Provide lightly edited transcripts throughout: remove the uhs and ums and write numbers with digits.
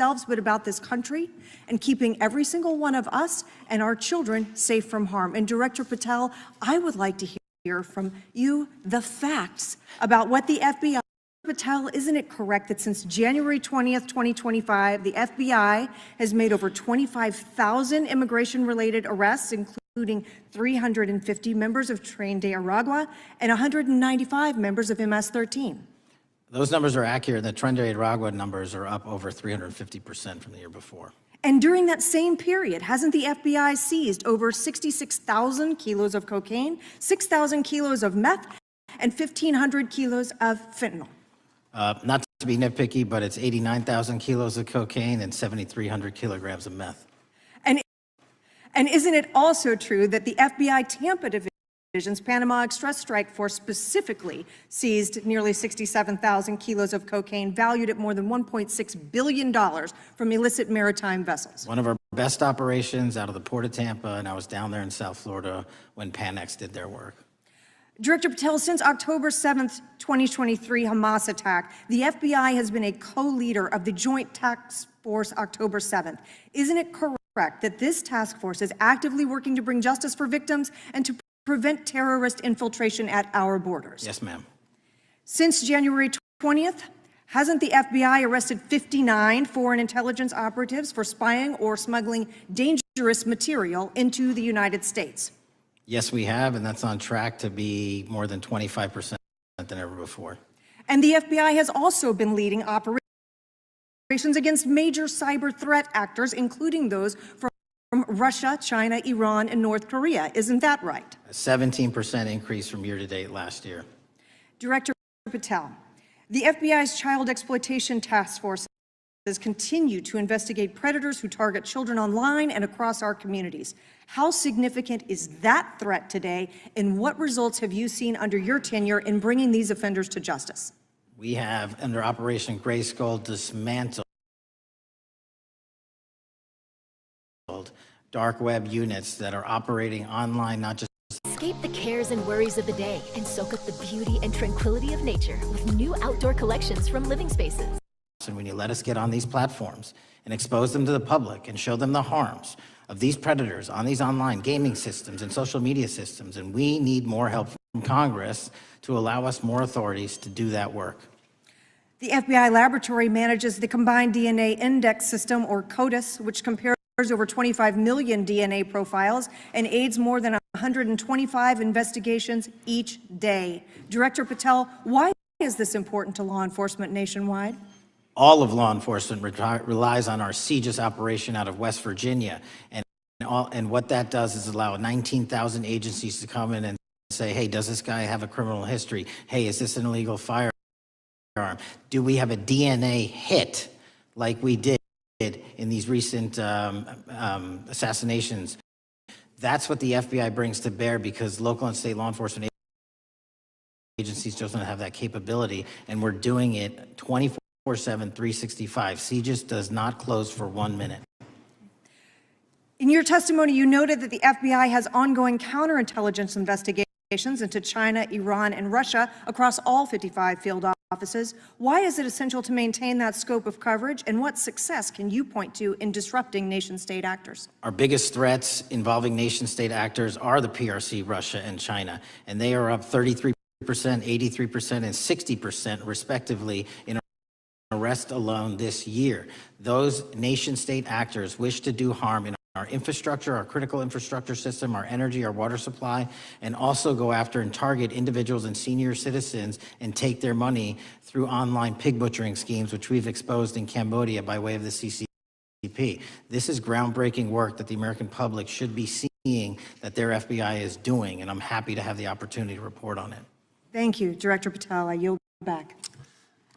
ourselves, but about this country and keeping every single one of us and our children safe from harm. And Director Patel, I would like to hear from you the facts about what the FBI. Patel, isn't it correct that since January 20th, 2025, the FBI has made over 25,000 immigration-related arrests, including 350 members of Tren de Aragua and 195 members of MS-13? Those numbers are accurate. The Tren de Aragua numbers are up over 350% from the year before. And during that same period, hasn't the FBI seized over 66,000 kilos of cocaine, 6,000 kilos of meth, and 1,500 kilos of fentanyl? Not to be nitpicky, but it's 89,000 kilos of cocaine and 7,300 kilograms of meth. And isn't it also true that the FBI Tampa Division's Panama Express Strike Force specifically seized nearly 67,000 kilos of cocaine valued at more than $1.6 billion from illicit maritime vessels? One of our best operations out of the Port of Tampa, and I was down there in South Florida when Panex did their work. Director Patel, since October 7th, 2023 Hamas attack, the FBI has been a co-leader of the Joint Task Force October 7th. Isn't it correct that this task force is actively working to bring justice for victims and to prevent terrorist infiltration at our borders? Yes, ma'am. Since January 20th, hasn't the FBI arrested 59 foreign intelligence operatives for spying or smuggling dangerous material into the United States? Yes, we have, and that's on track to be more than 25% than ever before. And the FBI has also been leading operations against major cyber threat actors, including those from Russia, China, Iran, and North Korea. Isn't that right? A 17% increase from year to date last year. Director Patel, the FBI's Child Exploitation Task Force continue to investigate predators who target children online and across our communities. How significant is that threat today, and what results have you seen under your tenure in bringing these offenders to justice? We have, under Operation Grayskull, dismantled dark web units that are operating online, not just Escape the cares and worries of the day and soak up the beauty and tranquility of nature with new outdoor collections from Living Spaces. And when you let us get on these platforms and expose them to the public and show them the harms of these predators on these online gaming systems and social media systems, and we need more help from Congress to allow us more authorities to do that work. The FBI laboratory manages the Combined DNA Index System, or CODIS, which compares over 25 million DNA profiles and aids more than 125 investigations each day. Director Patel, why is this important to law enforcement nationwide? All of law enforcement relies on our CGIS operation out of West Virginia. And what that does is allow 19,000 agencies to come in and say, hey, does this guy have a criminal history? Hey, is this an illegal firearm? Do we have a DNA hit like we did in these recent assassinations? That's what the FBI brings to bear, because local and state law enforcement agencies just don't have that capability, and we're doing it 24/7, 365. CGIS does not close for 1 minute. In your testimony, you noted that the FBI has ongoing counterintelligence investigations into China, Iran, and Russia across all 55 field offices. Why is it essential to maintain that scope of coverage, and what success can you point to in disrupting nation-state actors? Our biggest threats involving nation-state actors are the PRC, Russia, and China, and they are up 33%, 83%, and 60% respectively in arrest alone this year. Those nation-state actors wish to do harm in our infrastructure, our critical infrastructure system, our energy, our water supply, and also go after and target individuals and senior citizens and take their money through online pig butchering schemes, which we've exposed in Cambodia by way of the CCP. This is groundbreaking work that the American public should be seeing that their FBI is doing, and I'm happy to have the opportunity to report on it. Thank you, Director Patel. I yield back.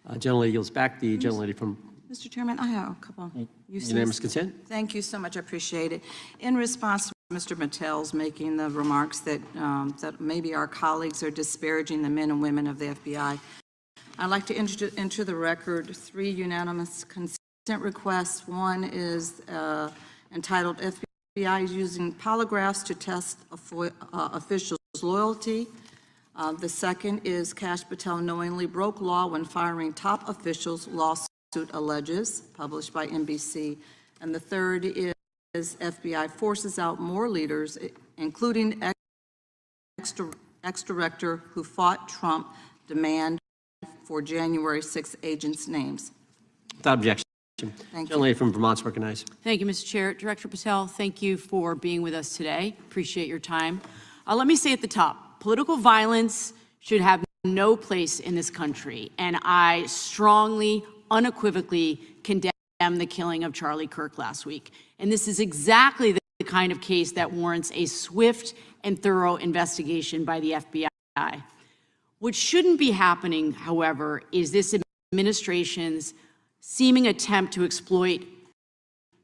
Gentlelady yields back. The gentlelady from Mr. Chairman, I have a couple. unanimous consent. Thank you so much. I appreciate it. In response to Mr. Patel's making the remarks that, that maybe our colleagues are disparaging the men and women of the FBI, I'd like to enter the record 3 unanimous consent requests. One is entitled FBI is using polygraphs to test officials' loyalty. The second is Kash Patel knowingly broke law when firing top officials, lawsuit alleges, published by NBC. And the third is FBI forces out more leaders, including ex-director who fought Trump, demand for January 6 agents' names. Without objection. Thank you. Gentlelady from Vermont's recognized. Thank you, Mr. Chair. Director Patel, thank you for being with us today. Appreciate your time. Let me say at the top, political violence should have no place in this country, and I strongly, unequivocally condemn the killing of Charlie Kirk last week. And this is exactly the kind of case that warrants a swift and thorough investigation by the FBI. What shouldn't be happening, however, is this administration's seeming attempt to exploit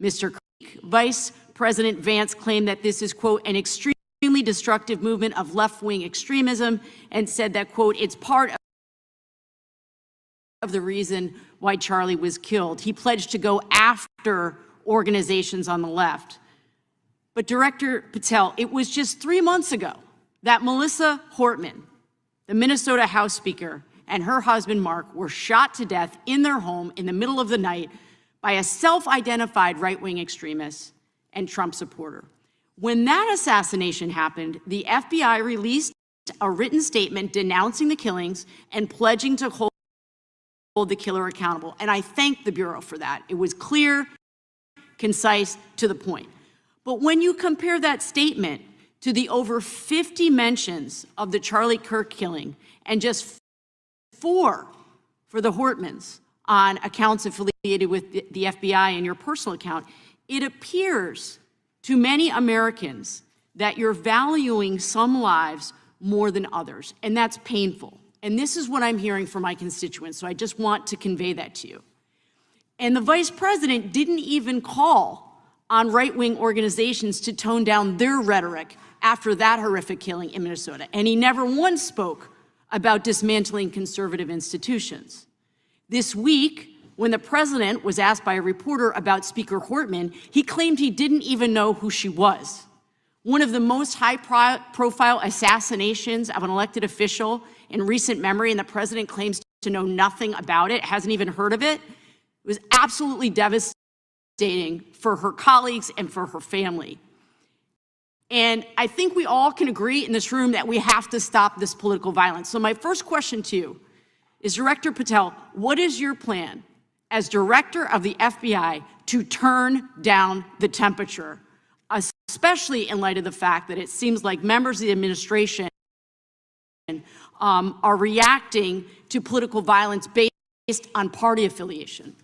Mr. Kirk. Vice President Vance claimed that this is, quote, an extremely destructive movement of left-wing extremism, and said that, quote, it's part of the reason why Charlie was killed. He pledged to go after organizations on the left. But Director Patel, it was just 3 months ago that Melissa Hortman, the Minnesota House Speaker, and her husband Mark were shot to death in their home in the middle of the night by a self-identified right-wing extremist and Trump supporter. When that assassination happened, the FBI released a written statement denouncing the killings and pledging to hold the killer accountable. And I thank the Bureau for that. It was clear, concise, to the point. But when you compare that statement to the over 50 mentions of the Charlie Kirk killing and just 4 for the Hortmans on accounts affiliated with the FBI and your personal account, it appears to many Americans that you're valuing some lives more than others, and that's painful. And this is what I'm hearing from my constituents, so I just want to convey that to you. And the Vice President didn't even call on right-wing organizations to tone down their rhetoric after that horrific killing in Minnesota, and he never once spoke about dismantling conservative institutions. This week, when the president was asked by a reporter about Speaker Hortman, he claimed he didn't even know who she was. One of the most high-profile assassinations of an elected official in recent memory, and the president claims to know nothing about it, hasn't even heard of it. It was absolutely devastating for her colleagues and for her family. And I think we all can agree in this room that we have to stop this political violence. So my first question to you is, Director Patel, what is your plan as director of the FBI to turn down the temperature, especially in light of the fact that it seems like members of the administration are reacting to political violence based on party affiliation?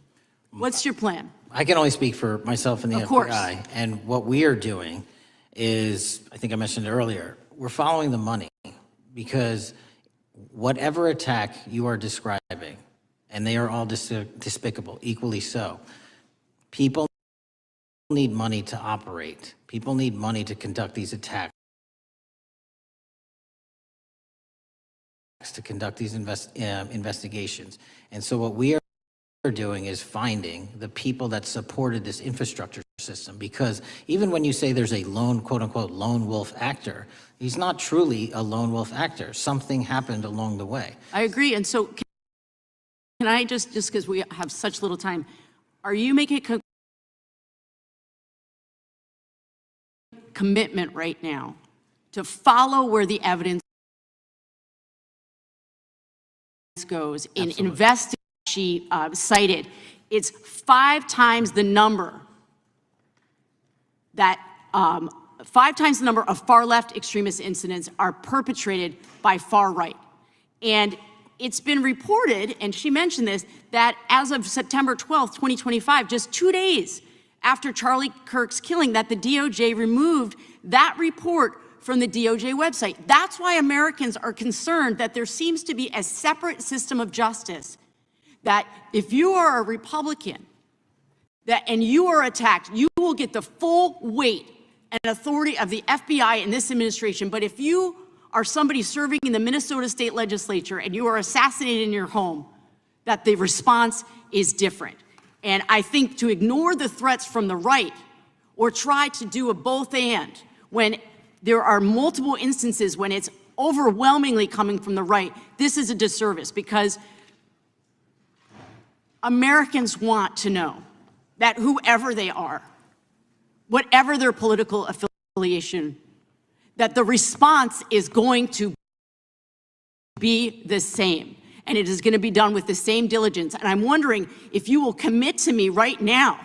What's your plan? I can only speak for myself and the Of course. FBI. And what we are doing is, I think I mentioned earlier, we're following the money, because whatever attack you are describing, and they are all despicable, equally so, people need money to operate. People need money to conduct these attacks, to conduct these investigations. And so what we are doing is finding the people that supported this infrastructure system, because even when you say there's a lone, quote unquote, lone wolf actor, he's not truly a lone wolf actor. Something happened along the way. I agree. And so can I just because we have such little time, are you making a commitment right now to follow where the evidence goes in investing? She cited, it's 5 times the number that 5 times the number of far-left extremist incidents are perpetrated by far-right. And it's been reported, and she mentioned this, that as of September 12th, 2025, just 2 days after Charlie Kirk's killing, that the DOJ removed that report from the DOJ website. That's why Americans are concerned that there seems to be a separate system of justice, that if you are a Republican and you are attacked, you will get the full weight and authority of the FBI in this administration. But if you are somebody serving in the Minnesota State Legislature and you are assassinated in your home, that the response is different. And I think to ignore the threats from the right or try to do a both and when there are multiple instances when it's overwhelmingly coming from the right, this is a disservice, because Americans want to know that whoever they are, whatever their political affiliation, that the response is going to be the same, and it is going to be done with the same diligence. And I'm wondering if you will commit to me right now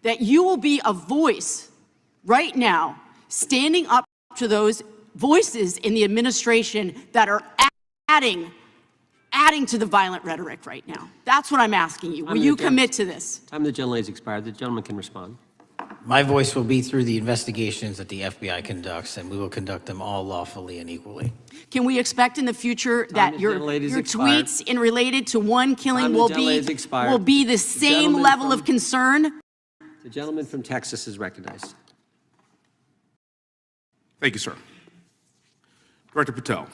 that you will be a voice right now standing up to those voices in the administration that are adding to the violent rhetoric right now. That's what I'm asking you. Will you commit to this? Time of the gentlelady has expired. The gentleman can respond. My voice will be through the investigations that the FBI conducts, and we will conduct them all lawfully and equally. Can we expect in the future that your expired. tweets in related to one killing Time, will the be gentlelady's expired. will be the same gentleman level from- of concern? The gentleman from Texas is recognized. Thank you, sir. Director Patel,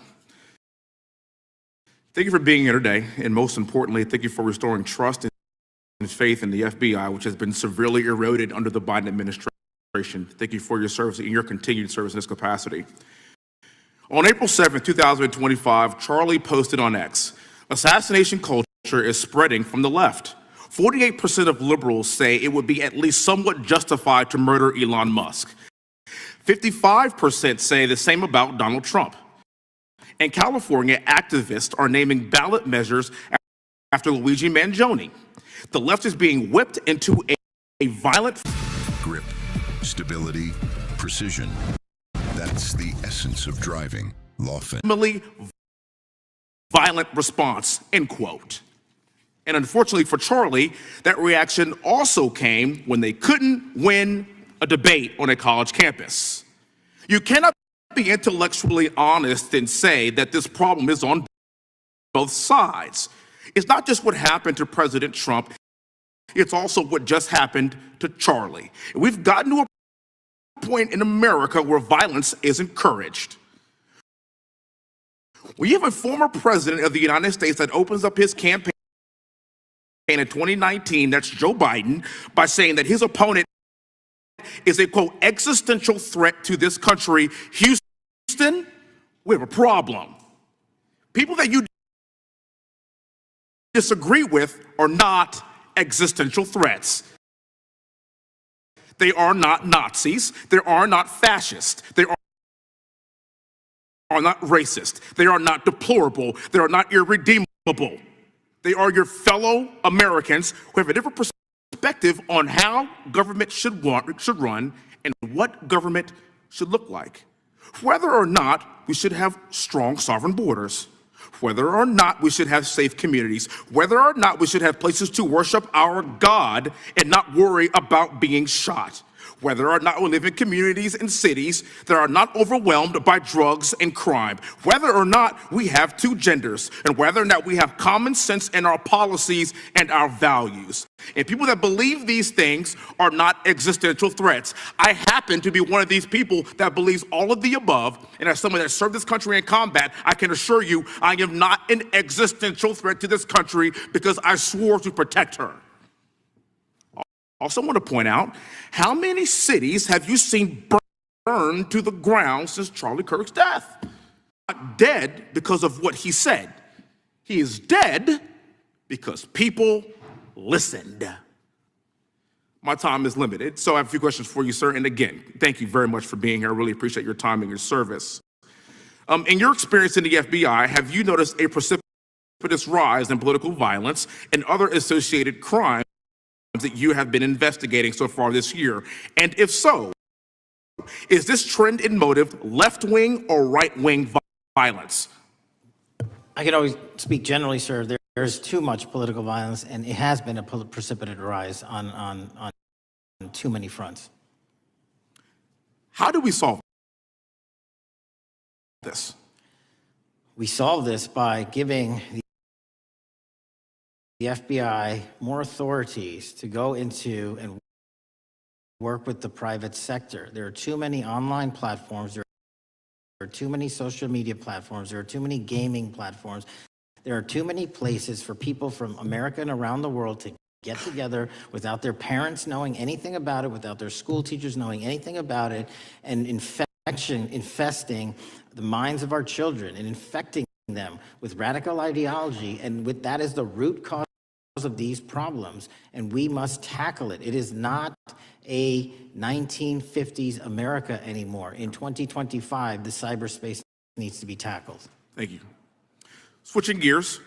thank you for being here today, and most importantly, thank you for restoring trust and faith in the FBI, which has been severely eroded under the Biden administration. Thank you for your service and your continued service in this capacity. On April 7th, 2025, Charlie posted on X, "Assassination culture is spreading from the left. 48% of liberals say it would be at least somewhat justified to murder Elon Musk. 55% say the same about Donald Trump. In California, activists are naming ballot measures after Luigi Mangione. The left is being whipped into a violent..." Grip, stability, precision. That's the essence of driving. Lawful. Violent response, end quote. And unfortunately for Charlie, that reaction also came when they couldn't win a debate on a college campus. You cannot be intellectually honest and say that this problem is on both sides. It's not just what happened to President Trump, it's also what just happened to Charlie. We've gotten to a point in America where violence is encouraged. We have a former president of the United States that opens up his campaign in 2019, that's Joe Biden, by saying that his opponent is a, quote, existential threat to this country. Houston, we have a problem. People that you disagree with are not existential threats. They are not Nazis. They are not fascist. They are not racist. They are not deplorable. They are not irredeemable. They are your fellow Americans who have a different perspective on how government should run and what government should look like. Whether or not we should have strong sovereign borders, whether or not we should have safe communities, whether or not we should have places to worship our God and not worry about being shot, whether or not we live in communities and cities that are not overwhelmed by drugs and crime, whether or not we have two genders, and whether or not we have common sense in our policies and our values. And people that believe these things are not existential threats. I happen to be one of these people that believes all of the above, and as someone that served this country in combat, I can assure you I am not an existential threat to this country because I swore to protect her. Also want to point out, how many cities have you seen burned to the ground since Charlie Kirk's death? Not dead because of what he said. He is dead because people listened. My time is limited, so I have a few questions for you, sir. And again, thank you very much for being here. I really appreciate your time and your service. In your experience in the FBI, have you noticed a precipitous rise in political violence and other associated crimes that you have been investigating so far this year? And if so, is this trend in motive left-wing or right-wing violence? I can always speak generally, sir. There's too much political violence, and it has been a precipitate rise on too many fronts. How do we solve this? We solve this by giving the FBI more authorities to go into and work with the private sector. There are too many online platforms. There are too many social media platforms. There are too many gaming platforms. There are too many places for people from America and around the world to get together without their parents knowing anything about it, without their school teachers knowing anything about it, and infesting the minds of our children and infecting them with radical ideology. And with that is the root cause of these problems, and we must tackle it. It is not a 1950s America anymore. In 2025, the cyberspace needs to be tackled. Thank you. Switching gears,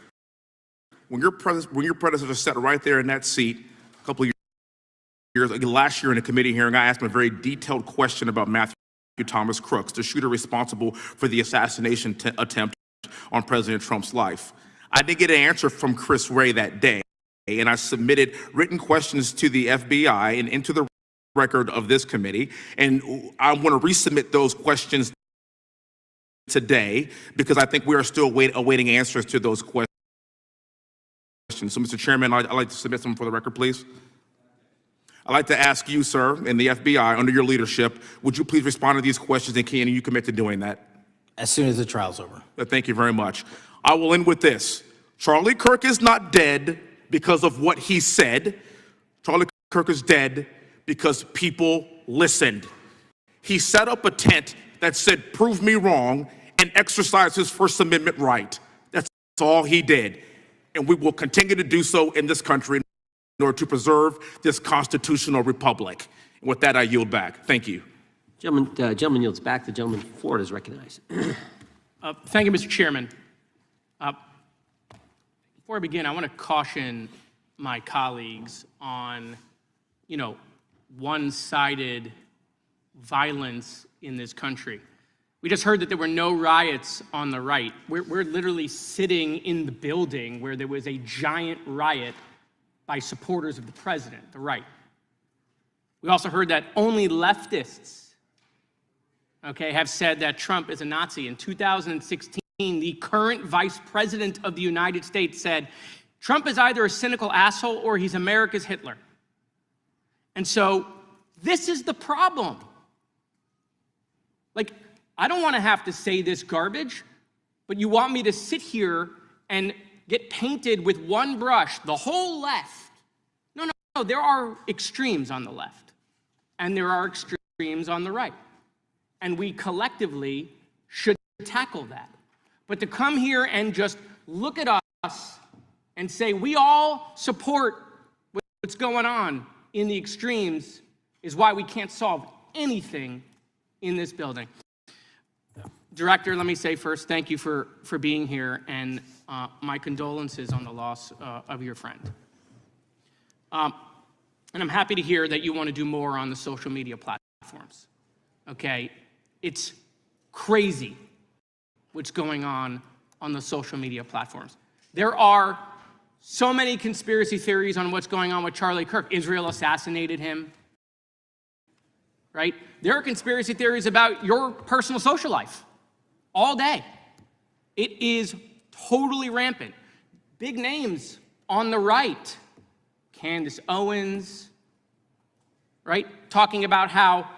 when your predecessor sat right there in that seat a couple of years, last year in a committee hearing, I asked him a very detailed question about Matthew Thomas Crooks, the shooter responsible for the assassination attempt on President Trump's life. I didn't get an answer from Chris Wray that day, and I submitted written questions to the FBI and into the record of this committee, and I want to resubmit those questions today because I think we are still awaiting answers to those questions. So, Mr. Chairman, I'd like to submit some for the record, please. I'd like to ask you, sir, and the FBI, under your leadership, would you please respond to these questions, and can you commit to doing that? As soon as the trial's over. Thank you very much. I will end with this. Charlie Kirk is not dead because of what he said. Charlie Kirk is dead because people listened. He set up a tent that said, "Prove me wrong," and exercised his First Amendment right. That's all he did. And we will continue to do so in this country in order to preserve this constitutional republic. And with that, I yield back. Thank you. Gentleman yields back. The gentleman from Florida is recognized. Thank you, Mr. Chairman. Before I begin, I want to caution my colleagues on, one-sided violence in this country. We just heard that there were no riots on the right. We're literally sitting in the building where there was a giant riot by supporters of the president, the right. We also heard that only leftists, have said that Trump is a Nazi. In 2016, the current vice president of the United States said, Trump is either a cynical asshole or he's America's Hitler. And so this is the problem. I don't want to have to say this garbage, but you want me to sit here and get painted with one brush, the whole left. No, there are extremes on the left, and there are extremes on the right. And we collectively should tackle that. But to come here and just look at us and say we all support what's going on in the extremes is why we can't solve anything in this building. Director, let me say first, thank you for being here, and my condolences on the loss of your friend. And I'm happy to hear that you want to do more on the social media platforms. It's crazy what's going on the social media platforms. There are so many conspiracy theories on what's going on with Charlie Kirk. Israel assassinated him, right? There are conspiracy theories about your personal social life all day. It is totally rampant. Big names on the right, Candace Owens, right? Talking about how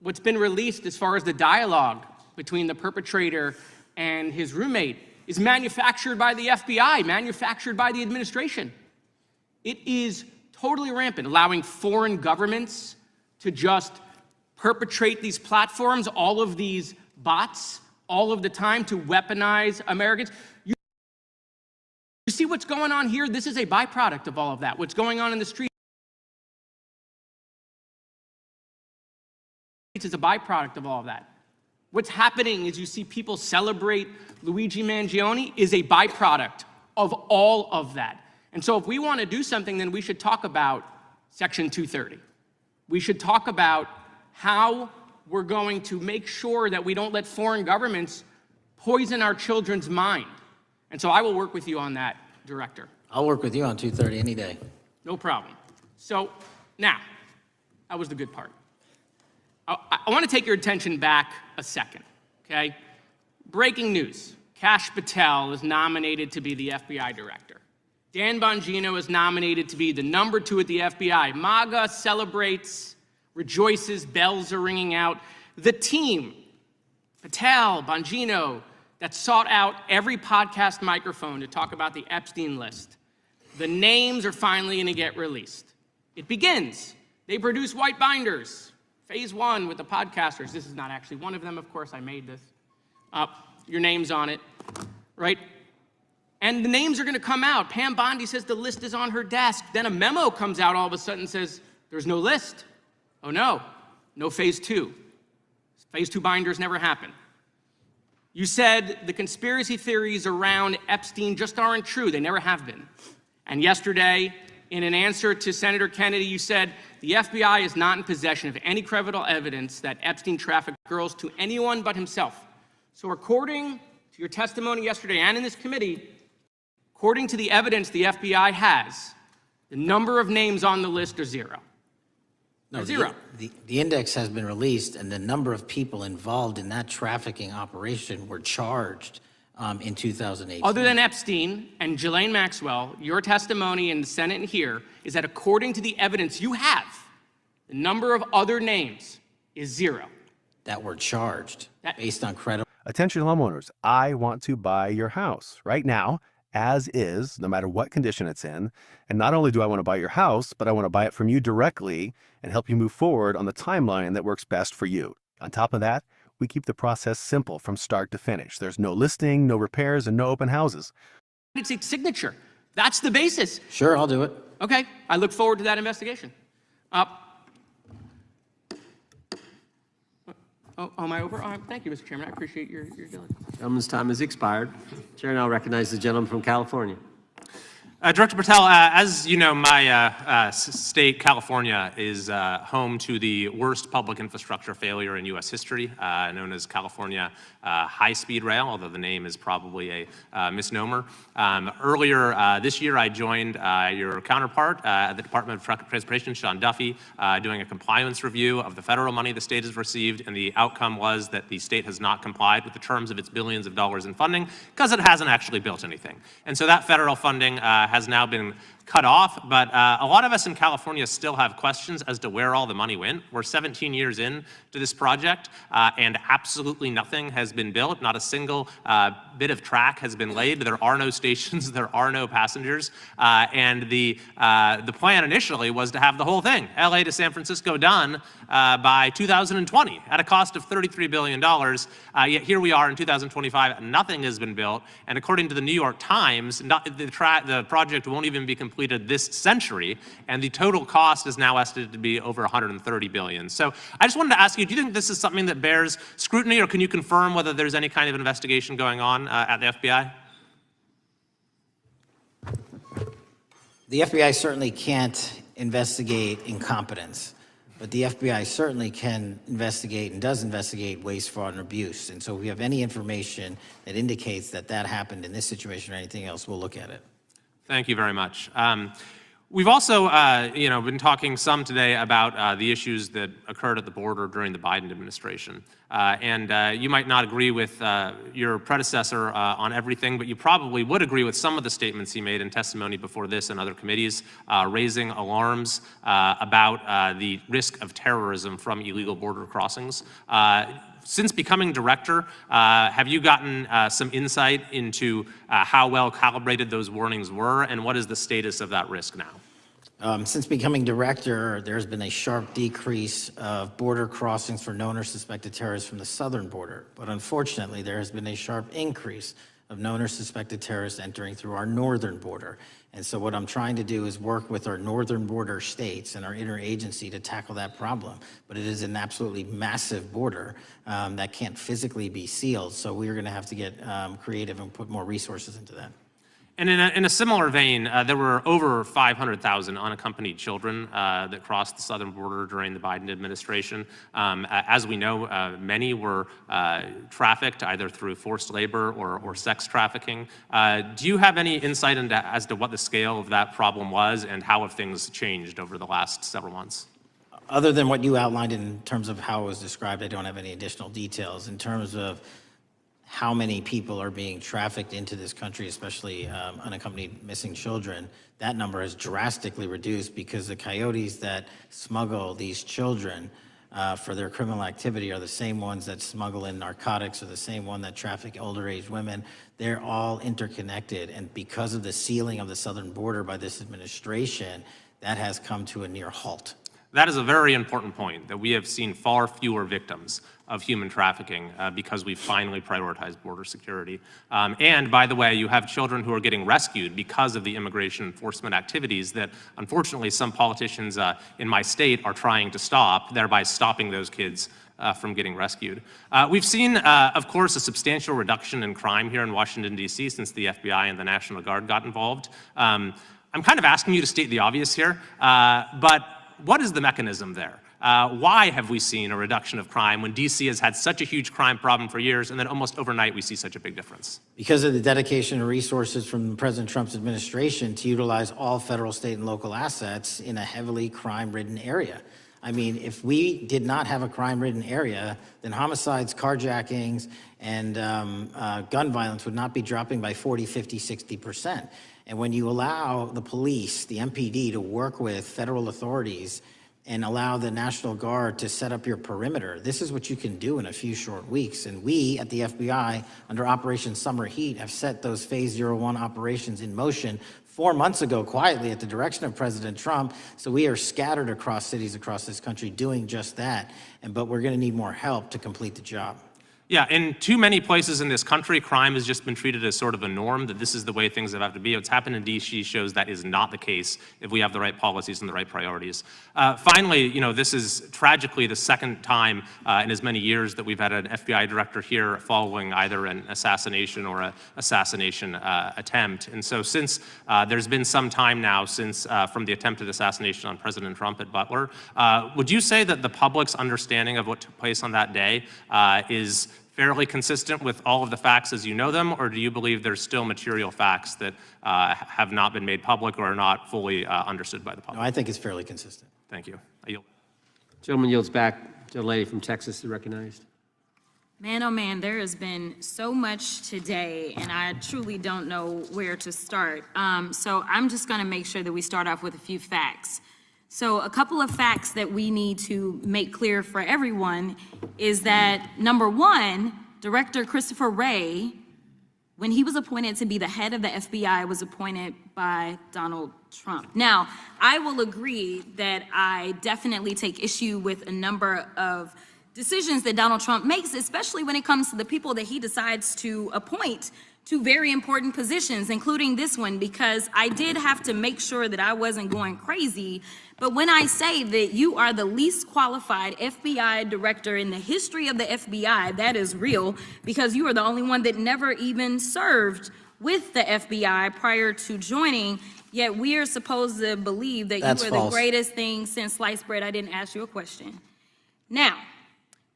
what's been released as far as the dialogue between the perpetrator and his roommate is manufactured by the FBI, manufactured by the administration. It is totally rampant, allowing foreign governments to just perpetrate these platforms, all of these bots, all of the time to weaponize Americans. You see what's going on here? This is a byproduct of all of that. What's going on in the streets is a byproduct of all of that. What's happening is you see people celebrate Luigi Mangione is a byproduct of all of that. And so if we want to do something, then we should talk about Section 230. We should talk about how we're going to make sure that we don't let foreign governments poison our children's mind. And so I will work with you on that, Director. I'll work with you on 230 any day. No problem. So now, that was the good part. I want to take your attention back a second, okay? Breaking news. Kash Patel is nominated to be the FBI director. Dan Bongino is nominated to be the number 2 at the FBI. MAGA celebrates, rejoices, bells are ringing out. The team, Patel, Bongino, that sought out every podcast microphone to talk about the Epstein list. The names are finally going to get released. It begins. They produce white binders. Phase 1 with the podcasters. This is not actually one of them, of course, I made this. Your name's on it, right? And the names are going to come out. Pam Bondi says the list is on her desk. Then a memo comes out all of a sudden and says, there's no list. Oh no, no phase 2. Phase 2 binders never happen. You said the conspiracy theories around Epstein just aren't true. They never have been. And yesterday, in an answer to Senator Kennedy, you said the FBI is not in possession of any credible evidence that Epstein trafficked girls to anyone but himself. So according to your testimony yesterday and in this committee, according to the evidence the FBI has, the number of names on the list are 0. No, zero. The index has been released, and the number of people involved in that trafficking operation were charged in 2018. Other than Epstein and Ghislaine Maxwell, your testimony in the Senate and here is that according to the evidence you have, the number of other names is 0. That were charged based on credible. Attention homeowners, I want to buy your house right now, as is, no matter what condition it's in. And not only do I want to buy your house, but I want to buy it from you directly and help you move forward on the timeline that works best for you. On top of that, we keep the process simple from start to finish. There's no listing, no repairs, and no open houses. It's its signature. That's the basis. Sure, I'll do it. Okay, I look forward to that investigation. Am I over? Thank you, Mr. Chairman. I appreciate your diligence. Gentleman's time has expired. Chair now recognizes the gentleman from California. Director Patel, as you know, my state, California, is home to the worst public infrastructure failure in U.S. history, known as California High-Speed Rail, although the name is probably a misnomer. Earlier this year, I joined your counterpart at the Department of Transportation, Sean Duffy, doing a compliance review of the federal money the state has received, and the outcome was that the state has not complied with the terms of its billions of dollars in funding because it hasn't actually built anything. And so that federal funding has now been cut off, but a lot of us in California still have questions as to where all the money went. We're 17 years in to this project, and absolutely nothing has been built. Not a single bit of track has been laid. There are no stations. There are no passengers. And the plan initially was to have the whole thing, LA to San Francisco, done by 2020 at a cost of $33 billion. Yet here we are in 2025, nothing has been built. And according to the New York Times, the project won't even be completed this century, and the total cost is now estimated to be over $130 billion. So I just wanted to ask you, do you think this is something that bears scrutiny, or can you confirm whether there's any kind of investigation going on at the FBI? The FBI certainly can't investigate incompetence, but the FBI certainly can investigate and does investigate waste, fraud, and abuse. And so if we have any information that indicates that that happened in this situation or anything else, we'll look at it. Thank you very much. We've also, been talking some today about the issues that occurred at the border during the Biden administration. And you might not agree with your predecessor on everything, but you probably would agree with some of the statements he made in testimony before this and other committees, raising alarms about the risk of terrorism from illegal border crossings. Since becoming director, have you gotten some insight into how well calibrated those warnings were, and what is the status of that risk now? Since becoming director, there's been a sharp decrease of border crossings for known or suspected terrorists from the southern border. But unfortunately, there has been a sharp increase of known or suspected terrorists entering through our northern border. And so what I'm trying to do is work with our northern border states and our interagency to tackle that problem. But it is an absolutely massive border that can't physically be sealed. So we're going to have to get creative and put more resources into that. And in a similar vein, there were over 500,000 unaccompanied children that crossed the southern border during the Biden administration. As we know, many were trafficked either through forced labor or sex trafficking. Do you have any insight as to what the scale of that problem was, and how have things changed over the last several months? Other than what you outlined in terms of how it was described, I don't have any additional details. In terms of how many people are being trafficked into this country, especially unaccompanied missing children, that number has drastically reduced because the coyotes that smuggle these children for their criminal activity are the same ones that smuggle in narcotics, or the same one that traffic older age women. They're all interconnected, and because of the sealing of the southern border by this administration, that has come to a near halt. That is a very important point, that we have seen far fewer victims of human trafficking because we finally prioritized border security. And by the way, you have children who are getting rescued because of the immigration enforcement activities that unfortunately some politicians in my state are trying to stop, thereby stopping those kids from getting rescued. We've seen, of course, a substantial reduction in crime here in Washington, D.C. since the FBI and the National Guard got involved. I'm kind of asking you to state the obvious here, but what is the mechanism there? Why have we seen a reduction of crime when D.C. has had such a huge crime problem for years, and then almost overnight we see such a big difference? Because of the dedication and resources from President Trump's administration to utilize all federal, state, and local assets in a heavily crime-ridden area. I mean, if we did not have a crime-ridden area, then homicides, carjackings, and gun violence would not be dropping by 40, 50, 60%. And when you allow the police, the MPD, to work with federal authorities and allow the National Guard to set up your perimeter, this is what you can do in a few short weeks. And we at the FBI, under Operation Summer Heat, have set those Phase 01 operations in motion 4 months ago, quietly at the direction of President Trump. So we are scattered across cities across this country doing just that. But we're going to need more help to complete the job. Yeah, in too many places in this country, crime has just been treated as sort of a norm, that this is the way things have to be. What's happened in D.C. shows that is not the case if we have the right policies and the right priorities. Finally, you know, this is tragically the second time in as many years that we've had an FBI director here following either an assassination or an assassination attempt. And so since there's been some time now since from the attempted assassination on President Trump at Butler, would you say that the public's understanding of what took place on that day is fairly consistent with all of the facts as you know them, or do you believe there's still material facts that have not been made public or are not fully understood by the public? No, I think it's fairly consistent. Thank you. I yield. Gentleman yields back. The lady from Texas is recognized. Man, oh man, there has been so much today, and I truly don't know where to start. So I'm just going to make sure that we start off with a few facts. So a couple of facts that we need to make clear for everyone is that, number one, Director Christopher Wray, when he was appointed to be the head of the FBI, was appointed by Donald Trump. Now, I will agree that I definitely take issue with a number of decisions that Donald Trump makes, especially when it comes to the people that he decides to appoint to very important positions, including this one, because I did have to make sure that I wasn't going crazy. But when I say that you are the least qualified FBI director in the history of the FBI, that is real, because you are the only one that never even served with the FBI prior to joining, yet we are supposed to believe that That's you are false. the greatest thing since sliced bread. I didn't ask you a question. Now,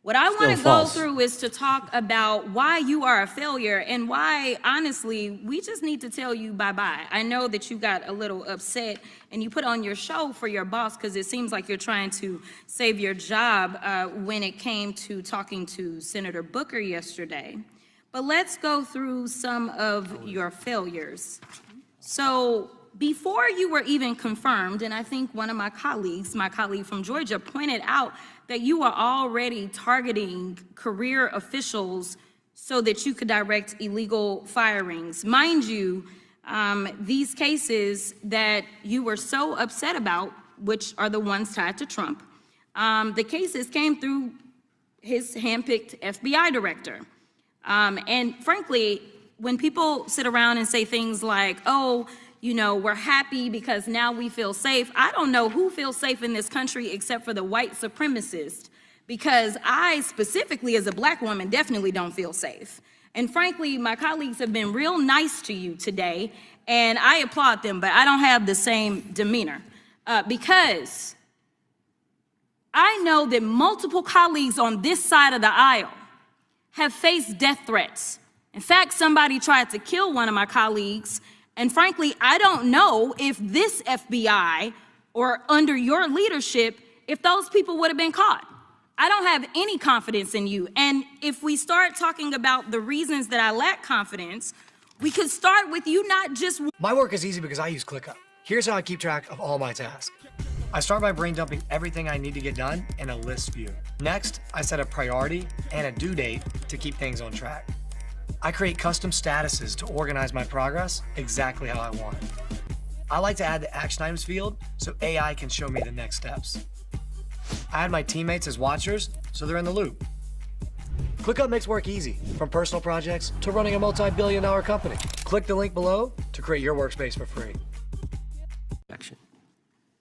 what I want to go false. through is to talk about why you are a failure and why, honestly, we just need to tell you bye-bye. I know that you got a little upset and you put on your show for your boss because it seems like you're trying to save your job when it came to talking to Senator Booker yesterday. But let's go through some of your failures. So before you were even confirmed, and I think one of my colleague from Georgia, pointed out that you are already targeting career officials so that you could direct illegal firings. Mind you, these cases that you were so upset about, which are the ones tied to Trump, the cases came through his handpicked FBI director. And frankly, when people sit around and say things like, oh, you know, we're happy because now we feel safe. I don't know who feels safe in this country except for the white supremacists, because I specifically as a black woman definitely don't feel safe. And frankly, my colleagues have been real nice to you today, and I applaud them, but I don't have the same demeanor because I know that multiple colleagues on this side of the aisle have faced death threats. In fact, somebody tried to kill one of my colleagues. And frankly, I don't know if this FBI or under your leadership, if those people would have been caught. I don't have any confidence in you. And if we start talking about the reasons that I lack confidence, we could start with you not just... My work is easy because I use ClickUp. Here's how I keep track of all my tasks. I start by brain dumping everything I need to get done in a list view. Next, I set a priority and a due date to keep things on track. I create custom statuses to organize my progress exactly how I want it. I like to add the action items field so AI can show me the next steps. I had my teammates as watchers, so they're in the loop. ClickUp makes work easy, from personal projects to running a multi-billion-dollar company. Click the link below to create your workspace for free.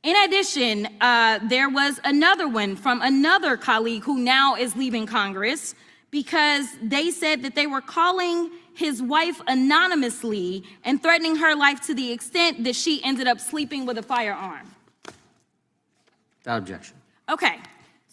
In addition, there was another one from another colleague who now is leaving Congress because they said that they were calling his wife anonymously and threatening her life to the extent that she ended up sleeping with a firearm. Without objection. Okay,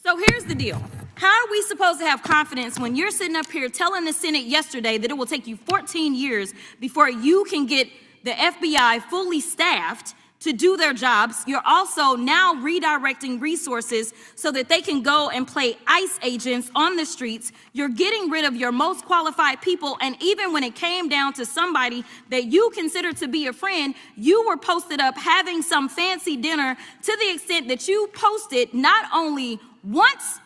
so here's the deal. How are we supposed to have confidence when you're sitting up here telling the Senate yesterday that it will take you 14 years before you can get the FBI fully staffed to do their jobs? You're also now redirecting resources so that they can go and play ICE agents on the streets. You're getting rid of your most qualified people, and even when it came down to somebody that you consider to be a friend, you were posted up having some fancy dinner to the extent that you posted not only once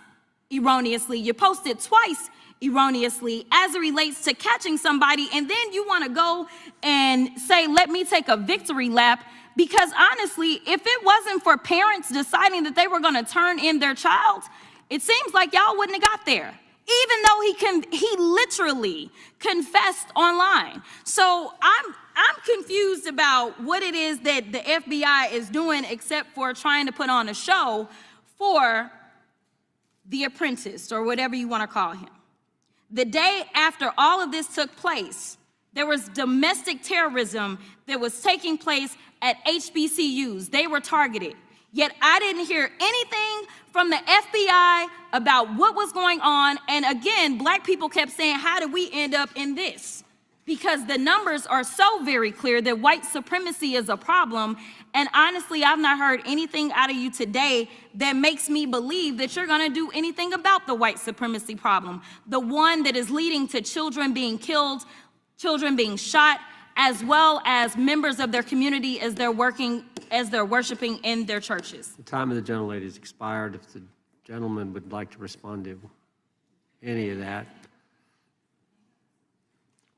erroneously, you posted twice erroneously as it relates to catching somebody, and then you want to go and say, let me take a victory lap. Because honestly, if it wasn't for parents deciding that they were going to turn in their child, it seems like y'all wouldn't have got there, even though he literally confessed online. So I'm confused about what it is that the FBI is doing except for trying to put on a show for the apprentice or whatever you want to call him. The day after all of this took place, there was domestic terrorism that was taking place at HBCUs. They were targeted. Yet I didn't hear anything from the FBI about what was going on. And again, black people kept saying, how did we end up in this? Because the numbers are so very clear that white supremacy is a problem. And honestly, I've not heard anything out of you today that makes me believe that you're gonna do anything about the white supremacy problem. The one that is leading to children being killed, children being shot, as well as members of their community as they're worshiping in their churches. The time of the gentlelady has expired. If the gentleman would like to respond to any of that.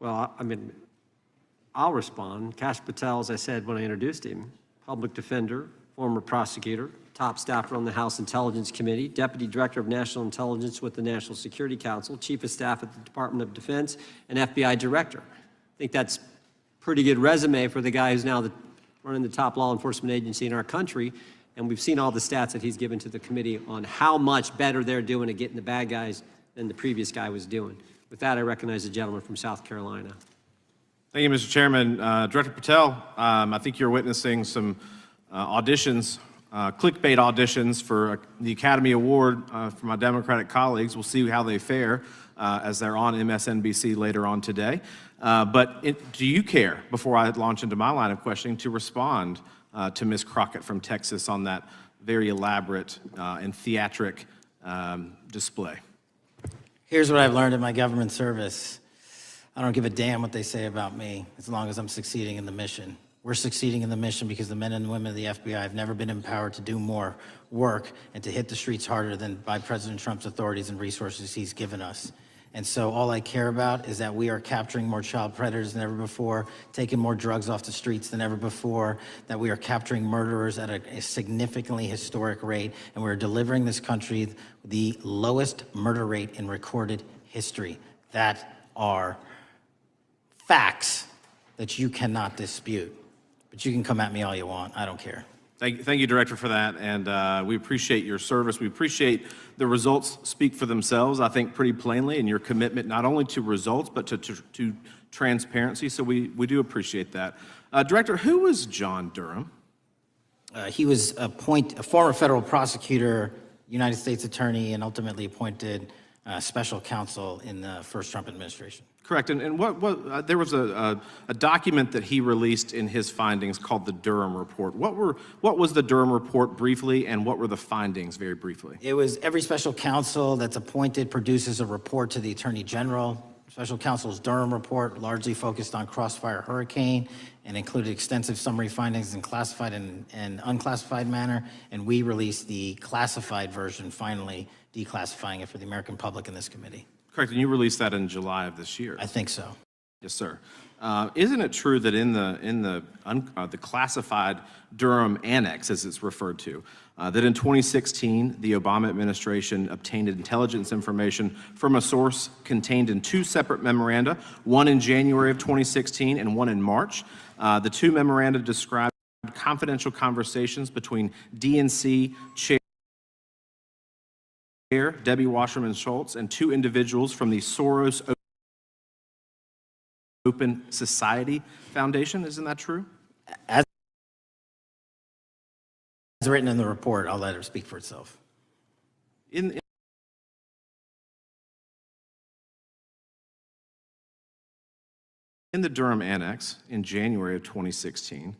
Well, I mean, I'll respond. Kash Patel, as I said when I introduced him, public defender, former prosecutor, top staffer on the House Intelligence Committee, Deputy Director of National Intelligence with the National Security Council, Chief of Staff at the Department of Defense, and FBI Director. I think that's pretty good resume for the guy who's now running the top law enforcement agency in our country. And we've seen all the stats that he's given to the committee on how much better they're doing at getting the bad guys than the previous guy was doing. With that, I recognize the gentleman from South Carolina. Thank you, Mr. Chairman. Director Patel, I think you're witnessing some auditions, clickbait auditions for the Academy Award for my Democratic colleagues. We'll see how they fare as they're on MSNBC later on today. But do you care, before I launch into my line of questioning, to respond to Ms. Crockett from Texas on that very elaborate and theatric display? Here's what I've learned in my government service. I don't give a damn what they say about me as long as I'm succeeding in the mission. We're succeeding in the mission because the men and women of the FBI have never been empowered to do more work and to hit the streets harder than by President Trump's authorities and resources he's given us. And so all I care about is that we are capturing more child predators than ever before, taking more drugs off the streets than ever before, that we are capturing murderers at a significantly historic rate, and we're delivering this country the lowest murder rate in recorded history. That are facts that you cannot dispute. But you can come at me all you want. I don't care. Thank you, Director, for that, and we appreciate your service. We appreciate the results speak for themselves, I think, pretty plainly, and your commitment not only to results, but to transparency, so we do appreciate that. Director, who was John Durham? He was a former federal prosecutor, United States attorney, and ultimately appointed special counsel in the first Trump administration. Correct, and there was a document that he released in his findings called the Durham Report. What was the Durham Report briefly, and what were the findings very briefly? It was every special counsel that's appointed produces a report to the Attorney General. Special counsel's Durham Report largely focused on Crossfire Hurricane and included extensive summary findings in classified and unclassified manner, and we released the classified version, finally declassifying it for the American public in this committee. Correct, and you released that in July of this year. I think so. Yes, sir. Isn't it true that in the classified Durham Annex, as it's referred to, that in 2016 the Obama administration obtained intelligence information from a source contained in two separate memoranda, one in January of 2016 and one in March? The two memoranda described confidential conversations between DNC chair Debbie Wasserman Schultz and two individuals from the Soros Open Society Foundation. Isn't that true? As written in the report, I'll let her speak for itself. In the Durham Annex in January of 2016,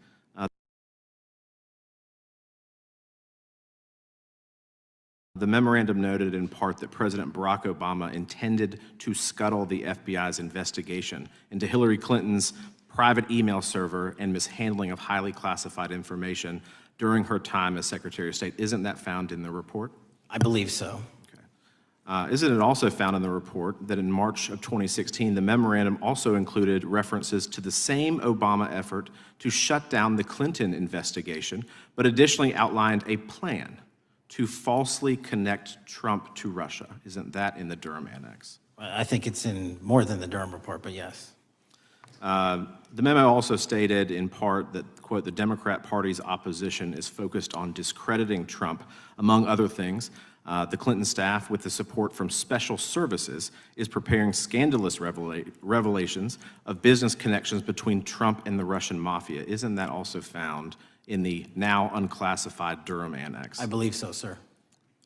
the memorandum noted in part that President Barack Obama intended to scuttle the FBI's investigation into Hillary Clinton's private email server and mishandling of highly classified information during her time as Secretary of State. Isn't that found in the report? I believe so. Isn't it also found in the report that in March of 2016, the memorandum also included references to the same Obama effort to shut down the Clinton investigation, but additionally outlined a plan to falsely connect Trump to Russia? Isn't that in the Durham Annex? I think it's in more than the Durham report, but yes. The memo also stated in part that, quote, the Democrat Party's opposition is focused on discrediting Trump. Among other things, the Clinton staff, with the support from special services, is preparing scandalous revelations of business connections between Trump and the Russian mafia. Isn't that also found in the now unclassified Durham Annex? I believe so, sir.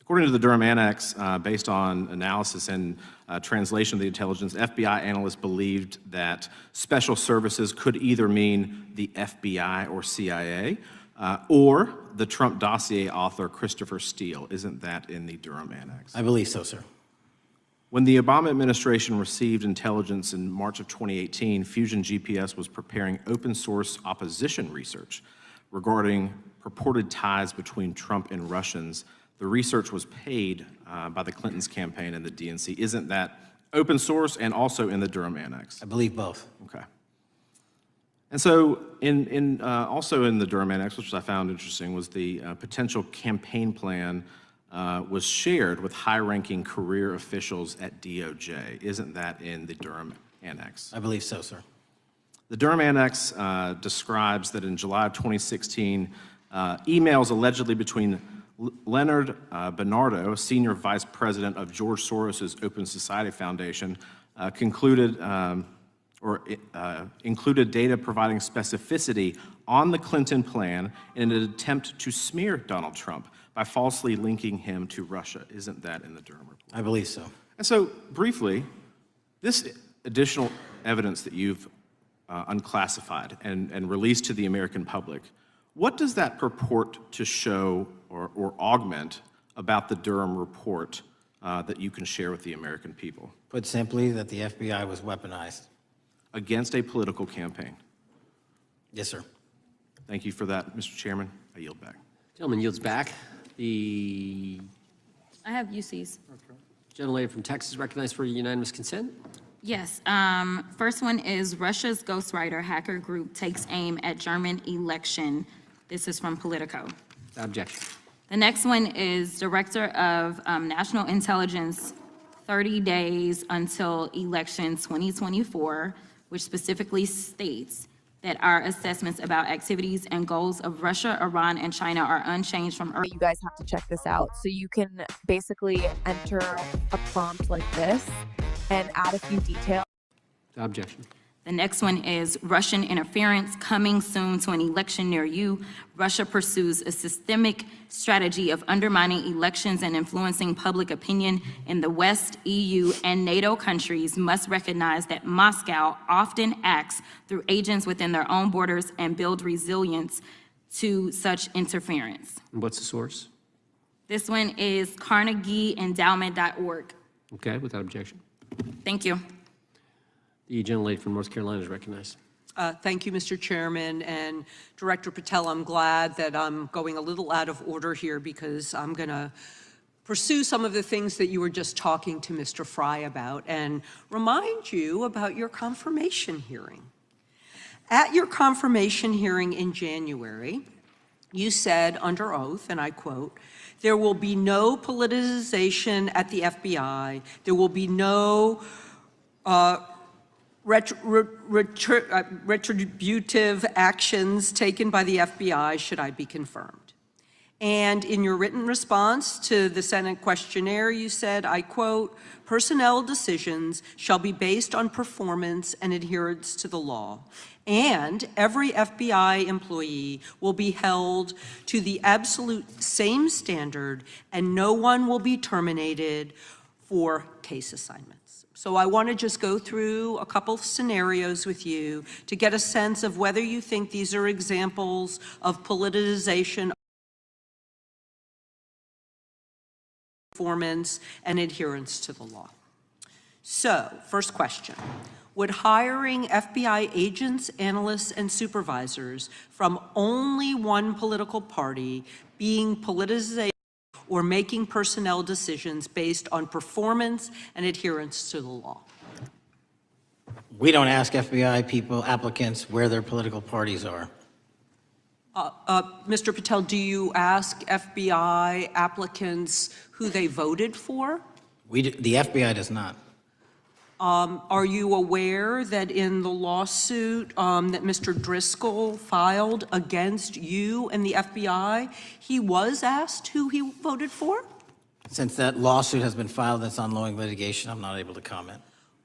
According to the Durham Annex, based on analysis and translation of the intelligence, FBI analysts believed that special services could either mean the FBI or CIA, or the Trump dossier author Christopher Steele. Isn't that in the Durham Annex? I believe so, sir. When the Obama administration received intelligence in March of 2018, Fusion GPS was preparing open source opposition research regarding purported ties between Trump and Russians. The research was paid by the Clintons' campaign and the DNC. Isn't that open source and also in the Durham Annex? I believe both. Okay. And so also in the Durham Annex, which I found interesting, was the potential campaign plan was shared with high-ranking career officials at DOJ. Isn't that in the Durham Annex? I believe so, sir. The Durham Annex describes that in July of 2016, emails allegedly between Leonard Bernardo, senior vice president of George Soros's Open Society Foundation, included data providing specificity on the Clinton plan in an attempt to smear Donald Trump by falsely linking him to Russia. Isn't that in the Durham report? I believe so. And so, briefly, this additional evidence that you've unclassified and released to the American public, what does that purport to show or augment about the Durham report that you can share with the American people? Put simply, that the FBI was weaponized. Against a political campaign. Yes, sir. Thank you for that, Mr. Chairman. I yield back. Gentleman yields back. The I have UCs. gentlelady from Texas recognized for unanimous consent. Yes. First one is Russia's ghostwriter hacker group takes aim at German election. This is from Politico. Objection. The next one is Director of National Intelligence, 30 days until election 2024, which specifically states that our assessments about activities and goals of Russia, Iran, and China are unchanged from earlier. You guys have to check this out. So you can basically enter a prompt like this and add a few details. Objection. The next one is Russian interference coming soon to an election near you. Russia pursues a systemic strategy of undermining elections and influencing public opinion in the West. EU and NATO countries must recognize that Moscow often acts through agents within their own borders and build resilience to such interference. And what's the source? This one is CarnegieEndowment.org. Okay, without objection. Thank you. The gentlelady from North Carolina is recognized. Thank you, Mr. Chairman, and Director Patel, I'm glad that I'm going a little out of order here because I'm going to pursue some of the things that you were just talking to Mr. Fry about and remind you about your confirmation hearing. At your confirmation hearing in January, you said under oath, and I quote, "There will be no politicization at the FBI. There will be no retributive actions taken by the FBI should I be confirmed." And in your written response to the Senate questionnaire, you said, I quote, "Personnel decisions shall be based on performance and adherence to the law. And every FBI employee will be held to the absolute same standard, and no one will be terminated for case assignments." So I want to just go through a couple scenarios with you to get a sense of whether you think these are examples of politicization, performance, and adherence to the law. So, first question. Would hiring FBI agents, analysts, and supervisors from only one political party being politicization or making personnel decisions based on performance and adherence to the law? We don't ask FBI people, applicants, where their political parties are. Mr. Patel, do you ask FBI applicants who they voted for? The FBI does not. Are you aware that in the lawsuit that Mr. Driscoll filed against you and the FBI, he was asked who he voted for? Since that lawsuit has been filed, that's ongoing litigation, I'm not able to comment.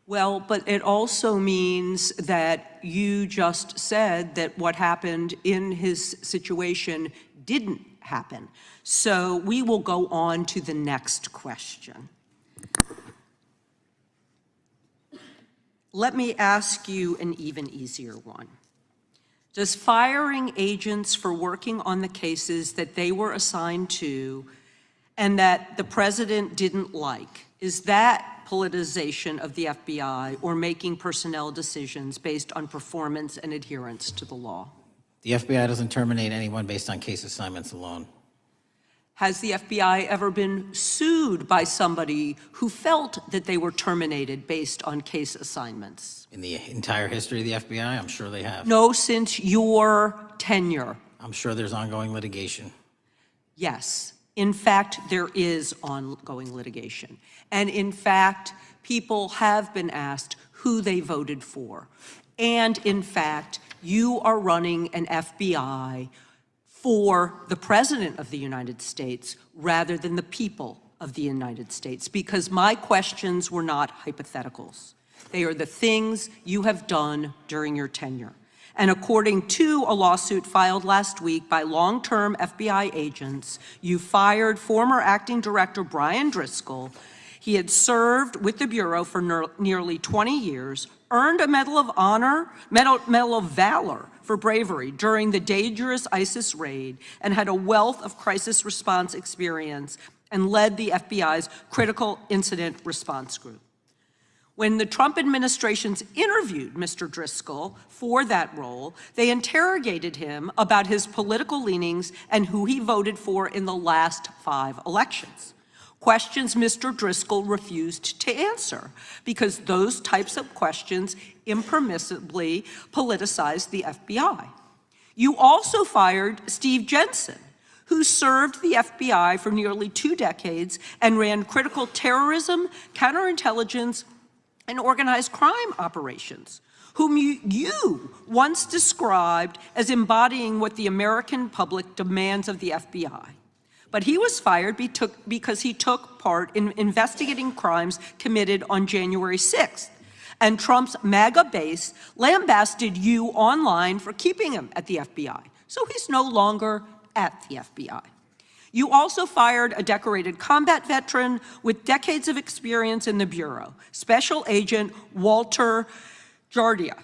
Well, but it also means that you just said that what happened in his situation didn't happen. So we will go on to the next question. Let me ask you an even easier one. Does firing agents for working on the cases that they were assigned to and that the president didn't like, is that politicization of the FBI or making personnel decisions based on performance and adherence to the law? The FBI doesn't terminate anyone based on case assignments alone. Has the FBI ever been sued by somebody who felt that they were terminated based on case assignments? In the entire history of the FBI, I'm sure they have. No, since your tenure. I'm sure there's ongoing litigation. Yes. In fact, there is ongoing litigation. And in fact, people have been asked who they voted for. And in fact, you are running an FBI for the President of the United States rather than the people of the United States, because my questions were not hypotheticals. They are the things you have done during your tenure. And according to a lawsuit filed last week by long-term FBI agents, you fired former acting director Brian Driscoll. He had served with the Bureau for nearly 20 years, earned a Medal of Honor, Medal of Valor for bravery during the dangerous ISIS raid, and had a wealth of crisis response experience and led the FBI's critical incident response group. When the Trump administrations interviewed Mr. Driscoll for that role, they interrogated him about his political leanings and who he voted for in the last 5 elections. Questions Mr. Driscoll refused to answer because those types of questions impermissibly politicized the FBI. You also fired Steve Jensen, who served the FBI for nearly 2 decades and ran critical terrorism, counterintelligence, and organized crime operations, whom you once described as embodying what the American public demands of the FBI. But he was fired because he took part in investigating crimes committed on January 6th. And Trump's MAGA base lambasted you online for keeping him at the FBI. So he's no longer at the FBI. You also fired a decorated combat veteran with decades of experience in the Bureau, Special Agent Walter Jardia,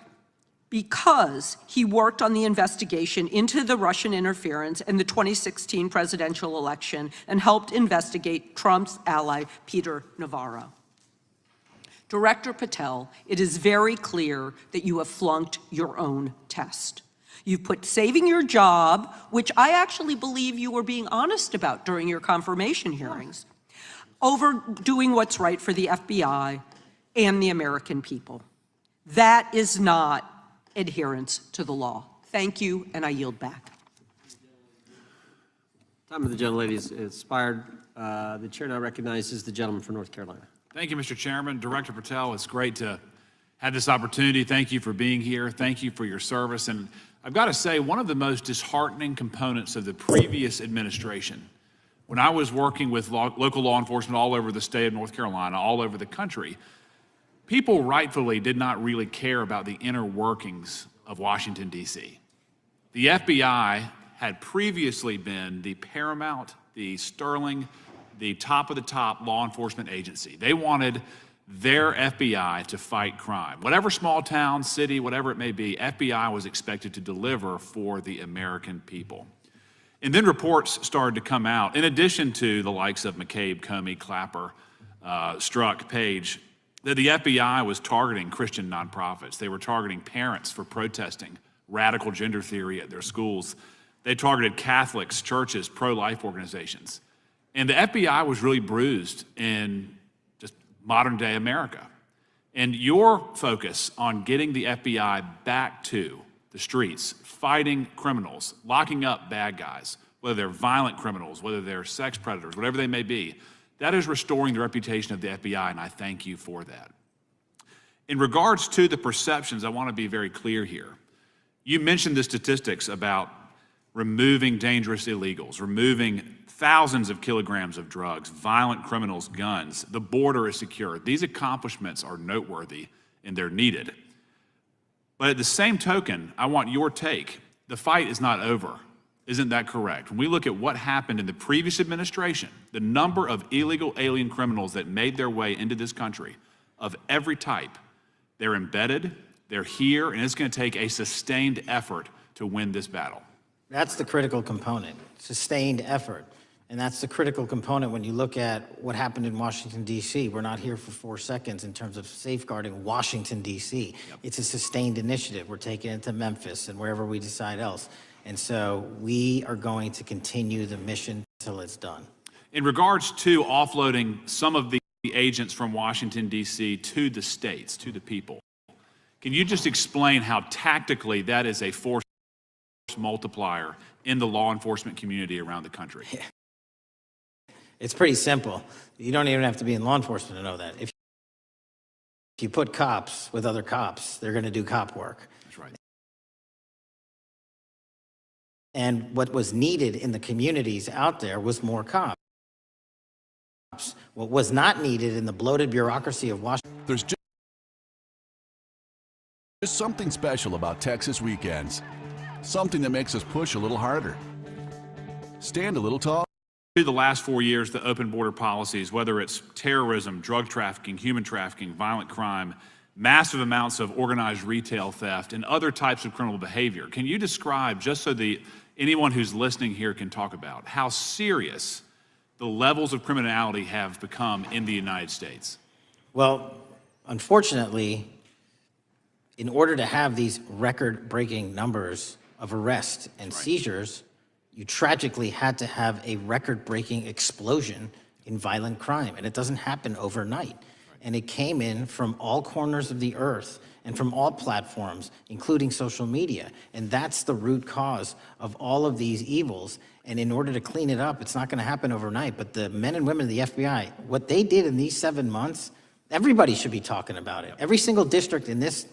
because he worked on the investigation into the Russian interference in the 2016 presidential election and helped investigate Trump's ally, Peter Navarro. Director Patel, it is very clear that you have flunked your own test. You've put saving your job, which I actually believe you were being honest about during your confirmation hearings, over doing what's right for the FBI and the American people. That is not adherence to the law. Thank you, and I yield back. Time of the gentlelady is expired. The chair now recognizes the gentleman from North Carolina. Thank you, Mr. Chairman. Director Patel, it's great to have this opportunity. Thank you for being here. Thank you for your service. And I've got to say, one of the most disheartening components of the previous administration, when I was working with local law enforcement all over the state of North Carolina, all over the country, people rightfully did not really care about the inner workings of Washington, D.C. The FBI had previously been the paramount, the sterling, the top of the top law enforcement agency. They wanted their FBI to fight crime. Whatever small town, city, whatever it may be, FBI was expected to deliver for the American people. And then reports started to come out, in addition to the likes of McCabe, Comey, Clapper, Strzok, Page, that the FBI was targeting Christian nonprofits. They were targeting parents for protesting radical gender theory at their schools. They targeted Catholics, churches, pro-life organizations. And the FBI was really bruised in just modern day America. And your focus on getting the FBI back to the streets, fighting criminals, locking up bad guys, whether they're violent criminals, whether they're sex predators, whatever they may be, that is restoring the reputation of the FBI, and I thank you for that. In regards to the perceptions, I want to be very clear here. You mentioned the statistics about removing dangerous illegals, removing thousands of kilograms of drugs, violent criminals, guns. The border is secure. These accomplishments are noteworthy and they're needed. But at the same token, I want your take. The fight is not over. Isn't that correct? When we look at what happened in the previous administration, the number of illegal alien criminals that made their way into this country of every type, they're embedded, they're here, and it's going to take a sustained effort to win this battle. That's the critical component, sustained effort. And that's the critical component when you look at what happened in Washington, D.C. We're not here for 4 seconds in terms of safeguarding Washington, D.C. Yep. It's a sustained initiative. We're taking it to Memphis and wherever we decide else. And so we are going to continue the mission till it's done. In regards to offloading some of the agents from Washington, D.C. to the states, to the people, can you just explain how tactically that is a force multiplier in the law enforcement community around the country? Yeah. It's pretty simple. You don't even have to be in law enforcement to know that. If you put cops with other cops, they're going to do cop work. That's right. And what was needed in the communities out there was more cops. What was not needed in the bloated bureaucracy of Washington. There's just something special about Texas weekends. Something that makes us push a little harder, stand a little tall. Through the last 4 years, the open border policies, whether it's terrorism, drug trafficking, human trafficking, violent crime, massive amounts of organized retail theft, and other types of criminal behavior. Can you describe, just so anyone who's listening here can talk about, how serious the levels of criminality have become in the United States? Well, unfortunately, in order to have these record-breaking numbers of arrests and seizures, you tragically had to have a record-breaking explosion in violent crime, and it doesn't happen overnight. And it came in from all corners of the earth and from all platforms, including social media. And that's the root cause of all of these evils. And in order to clean it up, it's not going to happen overnight. But the men and women of the FBI, what they did in these 7 months, everybody should be talking about it. Every single district in this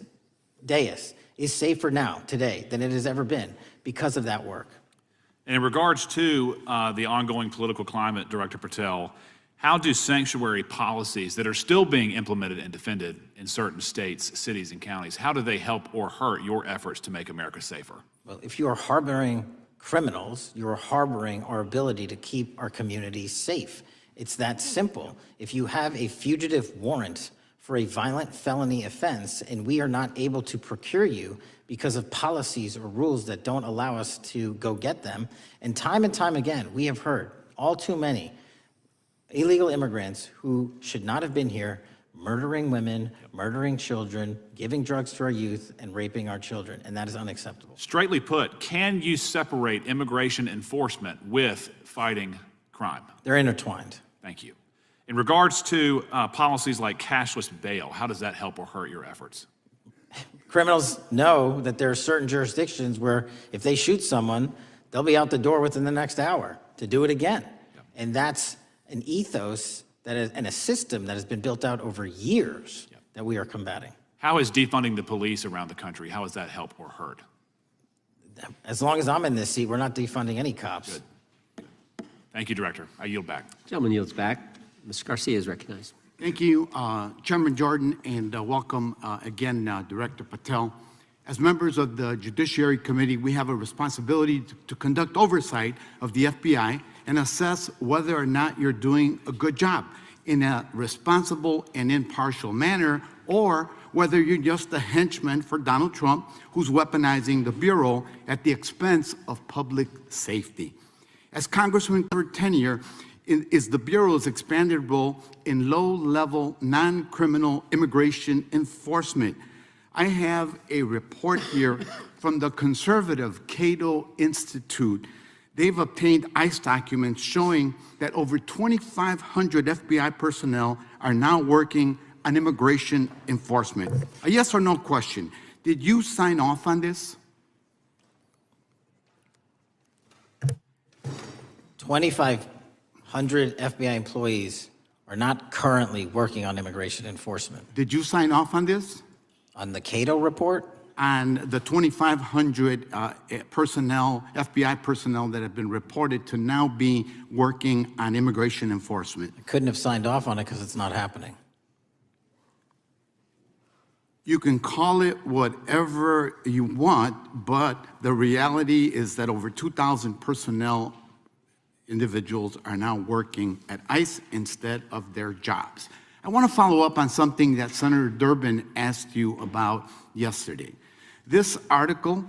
dais is safer now, today, than it has ever been because of that work. And in regards to the ongoing political climate, Director Patel, how do sanctuary policies that are still being implemented and defended in certain states, cities, and counties, how do they help or hurt your efforts to make America safer? Well, if you are harboring criminals, you are harboring our ability to keep our communities safe. It's that simple. If you have a fugitive warrant for a violent felony offense and we are not able to procure you because of policies or rules that don't allow us to go get them, and time again, we have heard all too many illegal immigrants who should not have been here, murdering women, murdering children, giving drugs to our youth, and raping our children, and that is unacceptable. Straightly put, can you separate immigration enforcement with fighting crime? They're intertwined. Thank you. In regards to policies like cashless bail, how does that help or hurt your efforts? criminals know that there are certain jurisdictions where if they shoot someone, they'll be out the door within the next hour to do it again. And that's an ethos that is, and a system that has been built out over years that we are combating. How is defunding the police around the country, how has that helped or hurt? As long as I'm in this seat, we're not defunding any cops. Good. Thank you, Director. I yield back. Gentleman yields back. Mr. Garcia is recognized. Thank you, Chairman Jordan, and welcome again, Director Patel. As members of the Judiciary Committee, we have a responsibility to conduct oversight of the FBI and assess whether or not you're doing a good job in a responsible and impartial manner, or whether you're just a henchman for Donald Trump who's weaponizing the Bureau at the expense of public safety. As Congressman for tenure, is the Bureau's expanded role in low-level, non-criminal immigration enforcement. I have a report here from the conservative Cato Institute. They've obtained ICE documents showing that over 2,500 FBI personnel are now working on immigration enforcement. A yes or no question. Did you sign off on this? 2,500 FBI employees are not currently working on immigration enforcement. Did you sign off on this? On the Cato report? On the 2,500 personnel, FBI personnel that have been reported to now be working on immigration enforcement. I couldn't have signed off on it because it's not happening. You can call it whatever you want, but the reality is that over 2,000 personnel individuals are now working at ICE instead of their jobs. I want to follow up on something that Senator Durbin asked you about yesterday. This article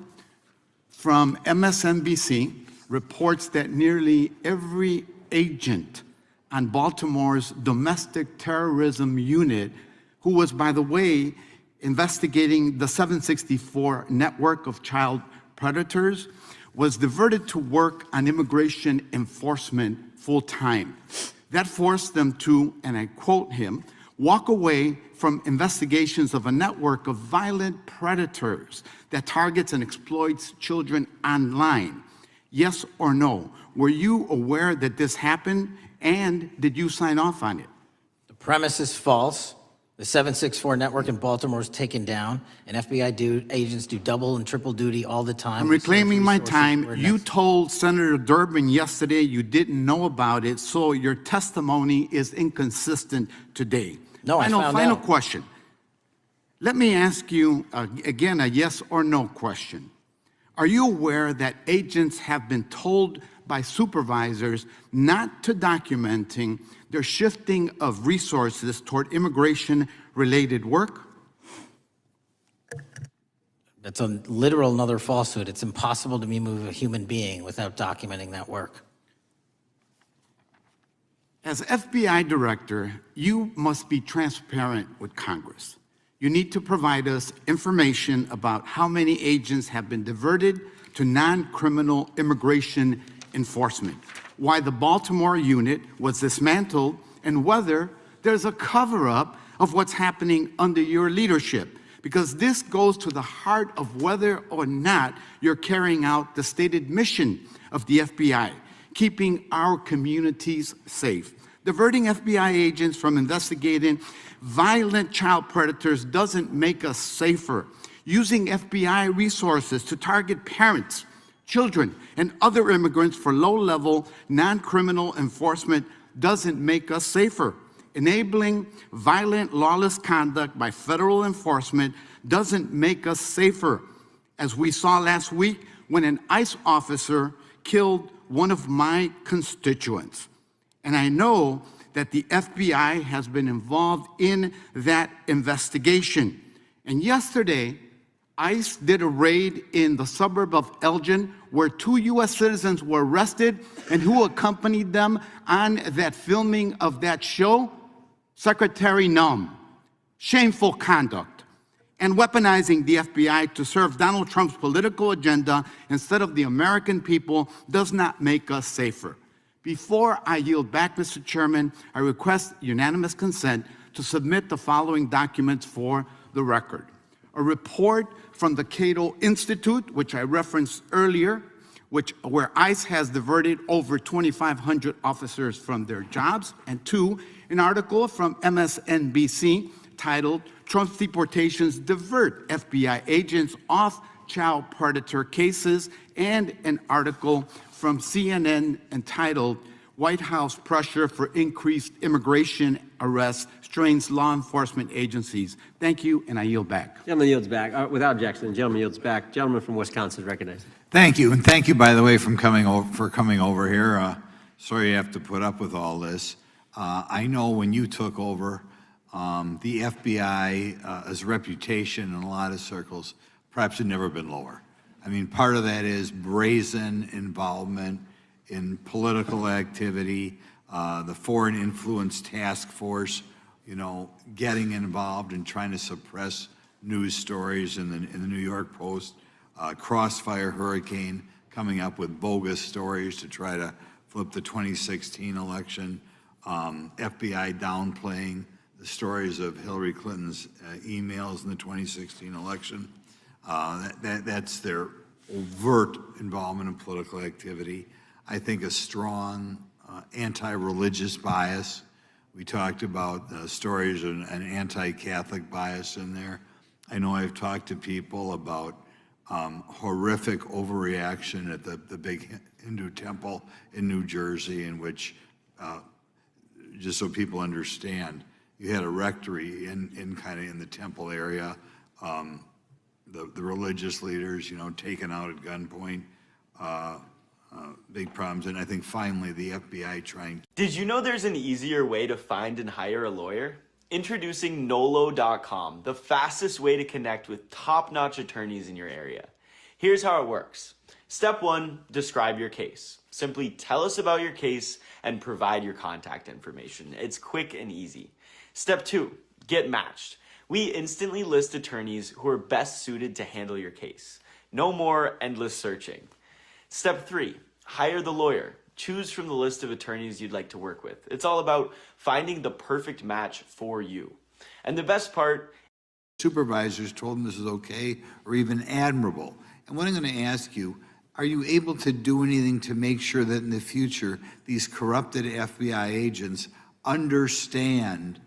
from MSNBC reports that nearly every agent on Baltimore's domestic terrorism unit, who was, by the way, investigating the 764 network of child predators, was diverted to work on immigration enforcement full-time. That forced them to, and I quote him, walk away from investigations of a network of violent predators that targets and exploits children online. Yes or no? Were you aware that this happened, and did you sign off on it? The premise is false. The 764 network in Baltimore is taken down, and FBI agents do double and triple duty all the time. I'm reclaiming my time. You told Senator Durbin yesterday you didn't know about it, so your testimony is inconsistent today. No, I found Final out. question. Let me ask you, again, a yes or no question. Are you aware that agents have been told by supervisors not to documenting their shifting of resources toward immigration-related work? That's a literal another falsehood. It's impossible to move a human being without documenting that work. As FBI director, you must be transparent with Congress. You need to provide us information about how many agents have been diverted to non-criminal immigration enforcement, why the Baltimore unit was dismantled, and whether there's a cover-up of what's happening under your leadership, because this goes to the heart of whether or not you're carrying out the stated mission of the FBI, keeping our communities safe. Diverting FBI agents from investigating violent child predators doesn't make us safer. Using FBI resources to target parents, children, and other immigrants for low-level, non-criminal enforcement doesn't make us safer. Enabling violent, lawless conduct by federal enforcement doesn't make us safer, as we saw last week when an ICE officer killed one of my constituents. And I know that the FBI has been involved in that investigation. And yesterday, ICE did a raid in the suburb of Elgin where 2 U.S. citizens were arrested, and who accompanied them on that filming of that show? Secretary Nunn. Shameful conduct. And weaponizing the FBI to serve Donald Trump's political agenda instead of the American people does not make us safer. Before I yield back, Mr. Chairman, I request unanimous consent to submit the following documents for the record. A report from the Cato Institute, which I referenced earlier, where ICE has diverted over 2,500 officers from their jobs. And two, an article from MSNBC titled, Trump's Deportations Divert FBI Agents Off Child Predator Cases, and an article from CNN entitled, White House Pressure for Increased Immigration Arrests Strains Law Enforcement Agencies. Thank you, and I yield back. Gentleman yields back. Without objection, the gentleman yields back. Gentleman from Wisconsin is recognized. Thank you, and thank you, by the way, for coming over here. Sorry you have to put up with all this. I know when you took over, the FBI's reputation in a lot of circles perhaps had never been lower. I mean, part of that is brazen involvement in political activity, the Foreign Influence Task Force, getting involved and trying to suppress news stories in the New York Post, Crossfire Hurricane coming up with bogus stories to try to flip the 2016 election, FBI downplaying the stories of Hillary Clinton's emails in the 2016 election. That's their overt involvement in political activity. I think a strong anti-religious bias. We talked about stories of an anti-Catholic bias in there. I know I've talked to people about horrific overreaction at the big Hindu temple in New Jersey, in which, just so people understand, you had a rectory in the temple area, the religious leaders, taken out at gunpoint, big problems. And I think finally the FBI trying. Did you know there's an easier way to find and hire a lawyer? Introducing Nolo.com, the fastest way to connect with top-notch attorneys in your area. Here's how it works. Step 1, describe your case. Simply tell us about your case and provide your contact information. It's quick and easy. Step 2, get matched. We instantly list attorneys who are best suited to handle your case. No more endless searching. Step 3, hire the lawyer. Choose from the list of attorneys you'd like to work with. It's all about finding the perfect match for you. And the best part, supervisors told them this is okay or even admirable. And what I'm going to ask you, are you able to do anything to make sure that in the future these corrupted FBI agents understand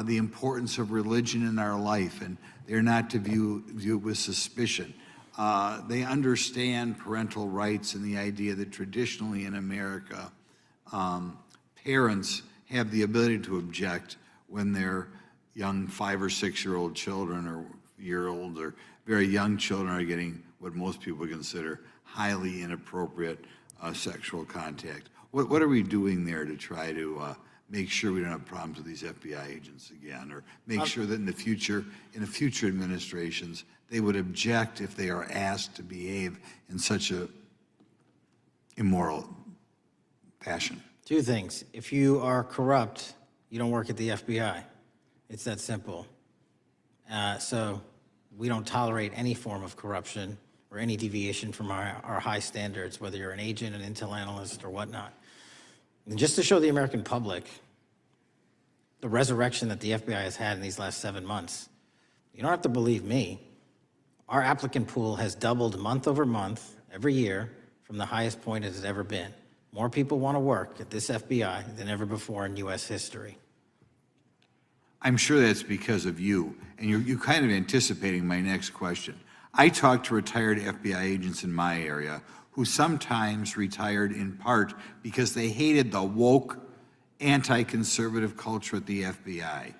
the importance of religion in our life, and they're not to view it with suspicion? They understand parental rights and the idea that traditionally in America, parents have the ability to object when their young 5 or 6-year-old children or year-old or very young children are getting what most people consider highly inappropriate sexual contact. What are we doing there to try to make sure we don't have problems with these FBI agents again, or make sure that in the future administrations, they would object if they are asked to behave in such a immoral fashion? Two things. If you are corrupt, you don't work at the FBI. It's that simple. So we don't tolerate any form of corruption or any deviation from our high standards, whether you're an agent, an intel analyst, or whatnot. And just to show the American public the resurrection that the FBI has had in these last 7 months, you don't have to believe me. Our applicant pool has doubled month over month, every year, from the highest point it has ever been. More people want to work at this FBI than ever before in U.S. history. I'm sure that's because of you, and you're kind of anticipating my next question. I talk to retired FBI agents in my area who sometimes retired in part because they hated the woke, anti-conservative culture at the FBI.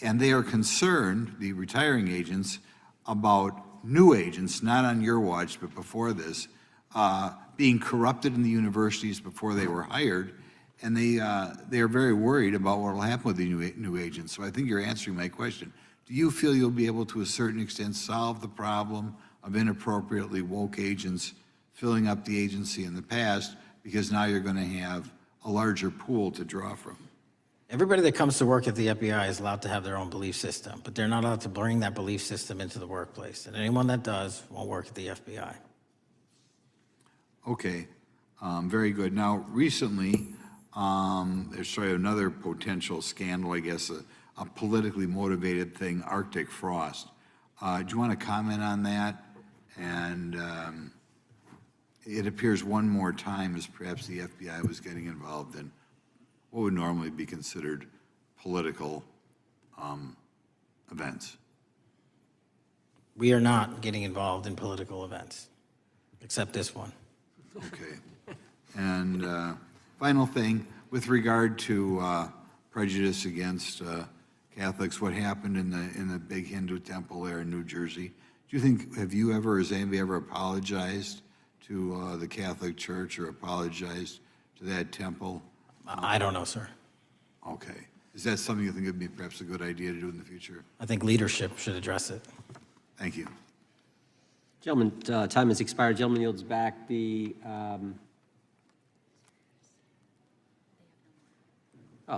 And they are concerned, the retiring agents, about new agents, not on your watch, but before this, being corrupted in the universities before they were hired. And they are very worried about what will happen with the new agents. So I think you're answering my question. Do you feel you'll be able to a certain extent solve the problem of inappropriately woke agents filling up the agency in the past, because now you're going to have a larger pool to draw from? Everybody that comes to work at the FBI is allowed to have their own belief system, but they're not allowed to bring that belief system into the workplace. And anyone that does won't work at the FBI. Okay, very good. Now, recently, there's sort of another potential scandal, I guess, a politically motivated thing, Arctic frost. Do you want to comment on that? And it appears one more time as perhaps the FBI was getting involved in what would normally be considered political events. We are not getting involved in political events, except this one. Okay. And final thing, with regard to prejudice against Catholics, what happened in the big Hindu temple there in New Jersey? Do you think, have you ever, or has anybody ever apologized to the Catholic Church or apologized to that temple? I don't know, sir. Okay. Is that something you think would be perhaps a good idea to do in the future? I think leadership should address it. Thank you. Gentlemen, time has expired. Gentleman yields back the,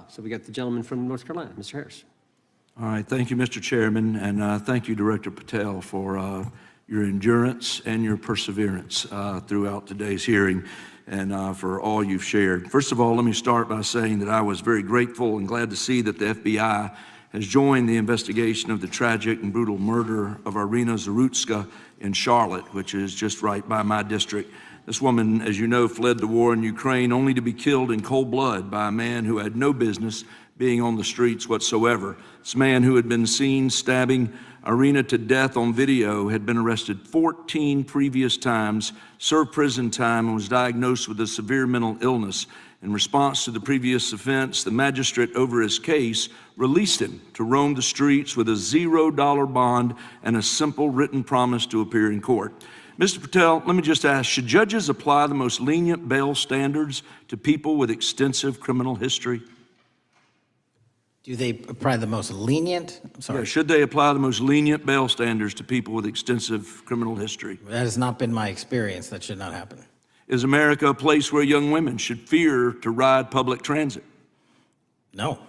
so we got the gentleman from North Carolina, Mr. Harris. All right, thank you, Mr. Chairman, and thank you, Director Patel, for your endurance and your perseverance throughout today's hearing and for all you've shared. First of all, let me start by saying that I was very grateful and glad to see that the FBI has joined the investigation of the tragic and brutal murder of Irina Zarutska in Charlotte, which is just right by my district. This woman, as you know, fled the war in Ukraine only to be killed in cold blood by a man who had no business being on the streets whatsoever. This man, who had been seen stabbing Irina to death on video, had been arrested 14 previous times, served prison time, and was diagnosed with a severe mental illness. In response to the previous offense, the magistrate over his case released him to roam the streets with a $0 bond and a simple written promise to appear in court. Mr. Patel, let me just ask, should judges apply the most lenient bail standards to people with extensive criminal history? Do they apply the most lenient? I'm sorry. Yeah, should they apply the most lenient bail standards to people with extensive criminal history? That has not been my experience. That should not happen. Is America a place where young women should fear to ride public transit? No.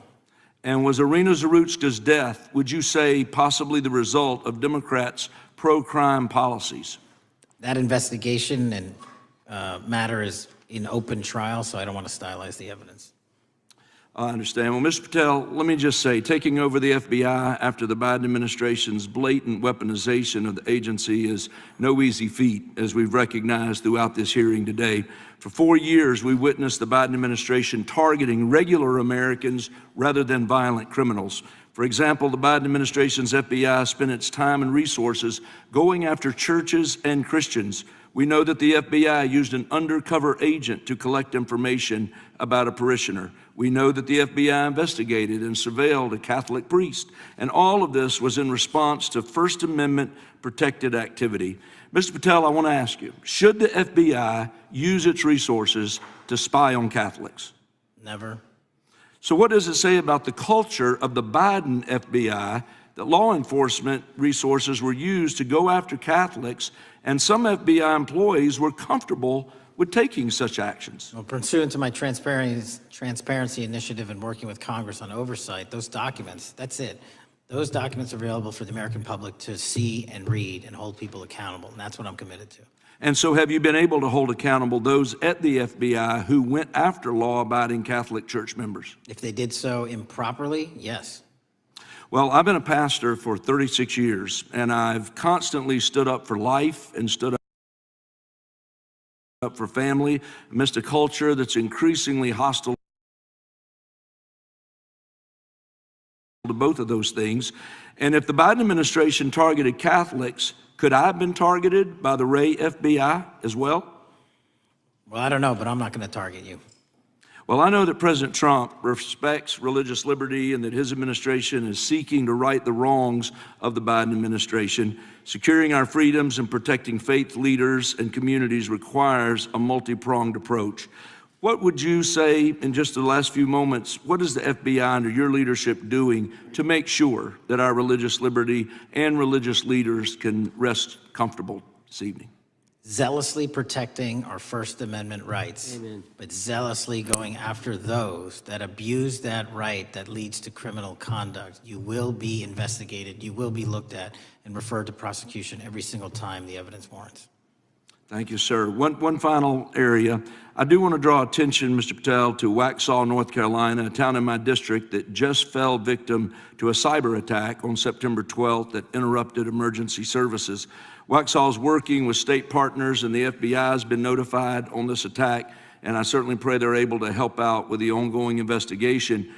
And was Irina Zarutska's death, would you say, possibly the result of Democrats' pro-crime policies? That investigation and matter is in open trial, so I don't want to stylize the evidence. I understand. Well, Mr. Patel, let me just say, taking over the FBI after the Biden administration's blatant weaponization of the agency is no easy feat, as we've recognized throughout this hearing today. For 4 years, we witnessed the Biden administration targeting regular Americans rather than violent criminals. For example, the Biden administration's FBI spent its time and resources going after churches and Christians. We know that the FBI used an undercover agent to collect information about a parishioner. We know that the FBI investigated and surveilled a Catholic priest. And all of this was in response to First Amendment protected activity. Mr. Patel, I want to ask you, should the FBI use its resources to spy on Catholics? Never. So what does it say about the culture of the Biden FBI that law enforcement resources were used to go after Catholics, and some FBI employees were comfortable with taking such actions? Well, pursuant to my transparency initiative and working with Congress on oversight, those documents, that's it. Those documents are available for the American public to see and read and hold people accountable, and that's what I'm committed to. And so have you been able to hold accountable those at the FBI who went after law-abiding Catholic church members? If they did so improperly, yes. Well, I've been a pastor for 36 years, and I've constantly stood up for life and stood up for family amidst a culture that's increasingly hostile to both of those things. And if the Biden administration targeted Catholics, could I have been targeted by the Ray FBI as well? Well, I don't know, but I'm not going to target you. Well, I know that President Trump respects religious liberty and that his administration is seeking to right the wrongs of the Biden administration. Securing our freedoms and protecting faith leaders and communities requires a multi-pronged approach. What would you say in just the last few moments, what is the FBI under your leadership doing to make sure that our religious liberty and religious leaders can rest comfortable this evening? Zealously protecting our First Amendment rights, but zealously going after those that abuse that right that leads to criminal conduct. You will be investigated, you will be looked at, and referred to prosecution every single time the evidence warrants. Thank you, sir. One final area. I do want to draw attention, Mr. Patel, to Waxhaw, North Carolina, a town in my district that just fell victim to a cyber attack on September 12th that interrupted emergency services. Waxhaw is working with state partners, and the FBI has been notified on this attack, and I certainly pray they're able to help out with the ongoing investigation.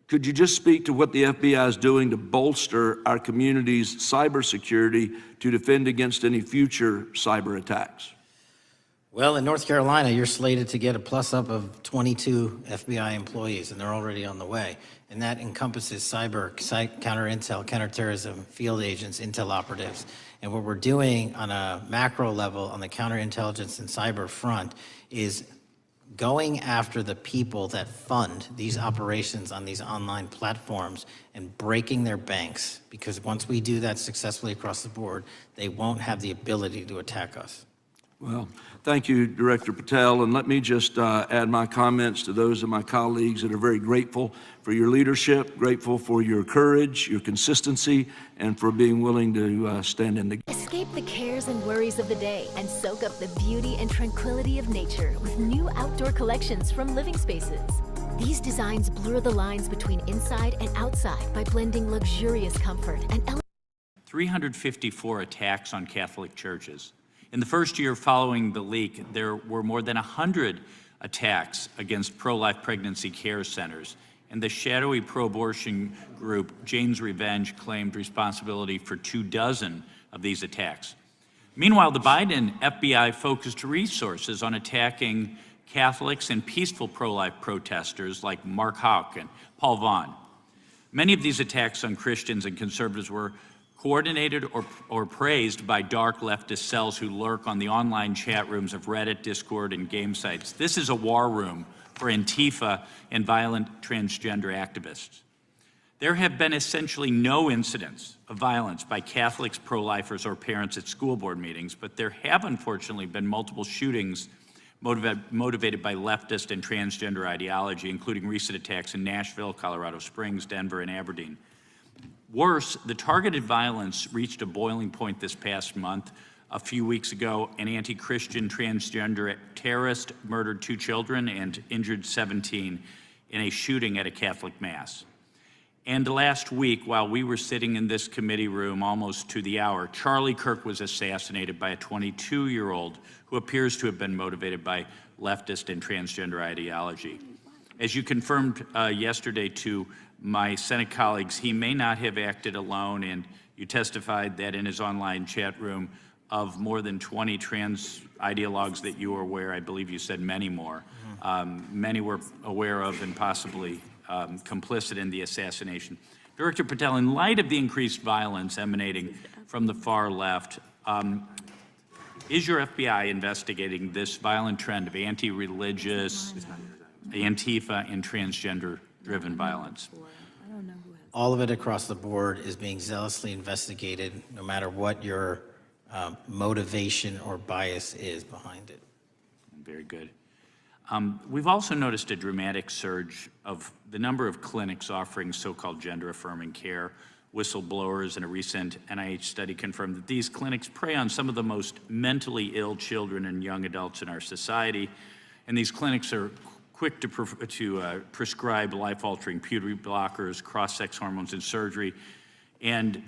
Could you just speak to what the FBI is doing to bolster our community's cybersecurity to defend against any future cyber attacks? Well, in North Carolina, you're slated to get a plus up of 22 FBI employees, and they're already on the way. And that encompasses cyber, counter intel, counterterrorism, field agents, intel operatives. And what we're doing on a macro level on the counterintelligence and cyber front is going after the people that fund these operations on these online platforms and breaking their banks, because once we do that successfully across the board, they won't have the ability to attack us. Well, thank you, Director Patel, and let me just add my comments to those of my colleagues that are very grateful for your leadership, grateful for your courage, your consistency, and for being willing to stand in the gap. Escape the cares and worries of the day and soak up the beauty and tranquility of nature with new outdoor collections from Living Spaces. These designs blur the lines between inside and outside by blending luxurious comfort and 354 attacks on Catholic churches. In the first year following the leak, there were more than 100 attacks against pro-life pregnancy care centers, and the shadowy pro-abortion group Jane's Revenge claimed responsibility for 24 of these attacks. Meanwhile, the Biden FBI focused resources on attacking Catholics and peaceful pro-life protesters like Mark Houck and Paul Vaughn. Many of these attacks on Christians and conservatives were coordinated or praised by dark leftist cells who lurk on the online chat rooms of Reddit, Discord, and game sites. This is a war room for Antifa and violent transgender activists. There have been essentially no incidents of violence by Catholics, pro-lifers, or parents at school board meetings, but there have unfortunately been multiple shootings motivated by leftist and transgender ideology, including recent attacks in Nashville, Colorado Springs, Denver, and Aberdeen. Worse, the targeted violence reached a boiling point this past month. A few weeks ago, an anti-Christian transgender terrorist murdered 2 children and injured 17 in a shooting at a Catholic mass. And last week, while we were sitting in this committee room almost to the hour, Charlie Kirk was assassinated by a 22-year-old who appears to have been motivated by leftist and transgender ideology. As you confirmed yesterday to my Senate colleagues, he may not have acted alone, and you testified that in his online chat room of more than 20 trans ideologues that you were aware, I believe you said many more, many were aware of and possibly complicit in the assassination. Director Patel, in light of the increased violence emanating from the far left, is your FBI investigating this violent trend of anti-religious, Antifa, and transgender-driven violence? All of it across the board is being zealously investigated, no matter what your motivation or bias is behind it. Very good. We've also noticed a dramatic surge of the number of clinics offering so-called gender-affirming care. Whistleblowers in a recent NIH study confirmed that these clinics prey on some of the most mentally ill children and young adults in our society, and these clinics are quick to prescribe life-altering puberty blockers, cross-sex hormones, and surgery, and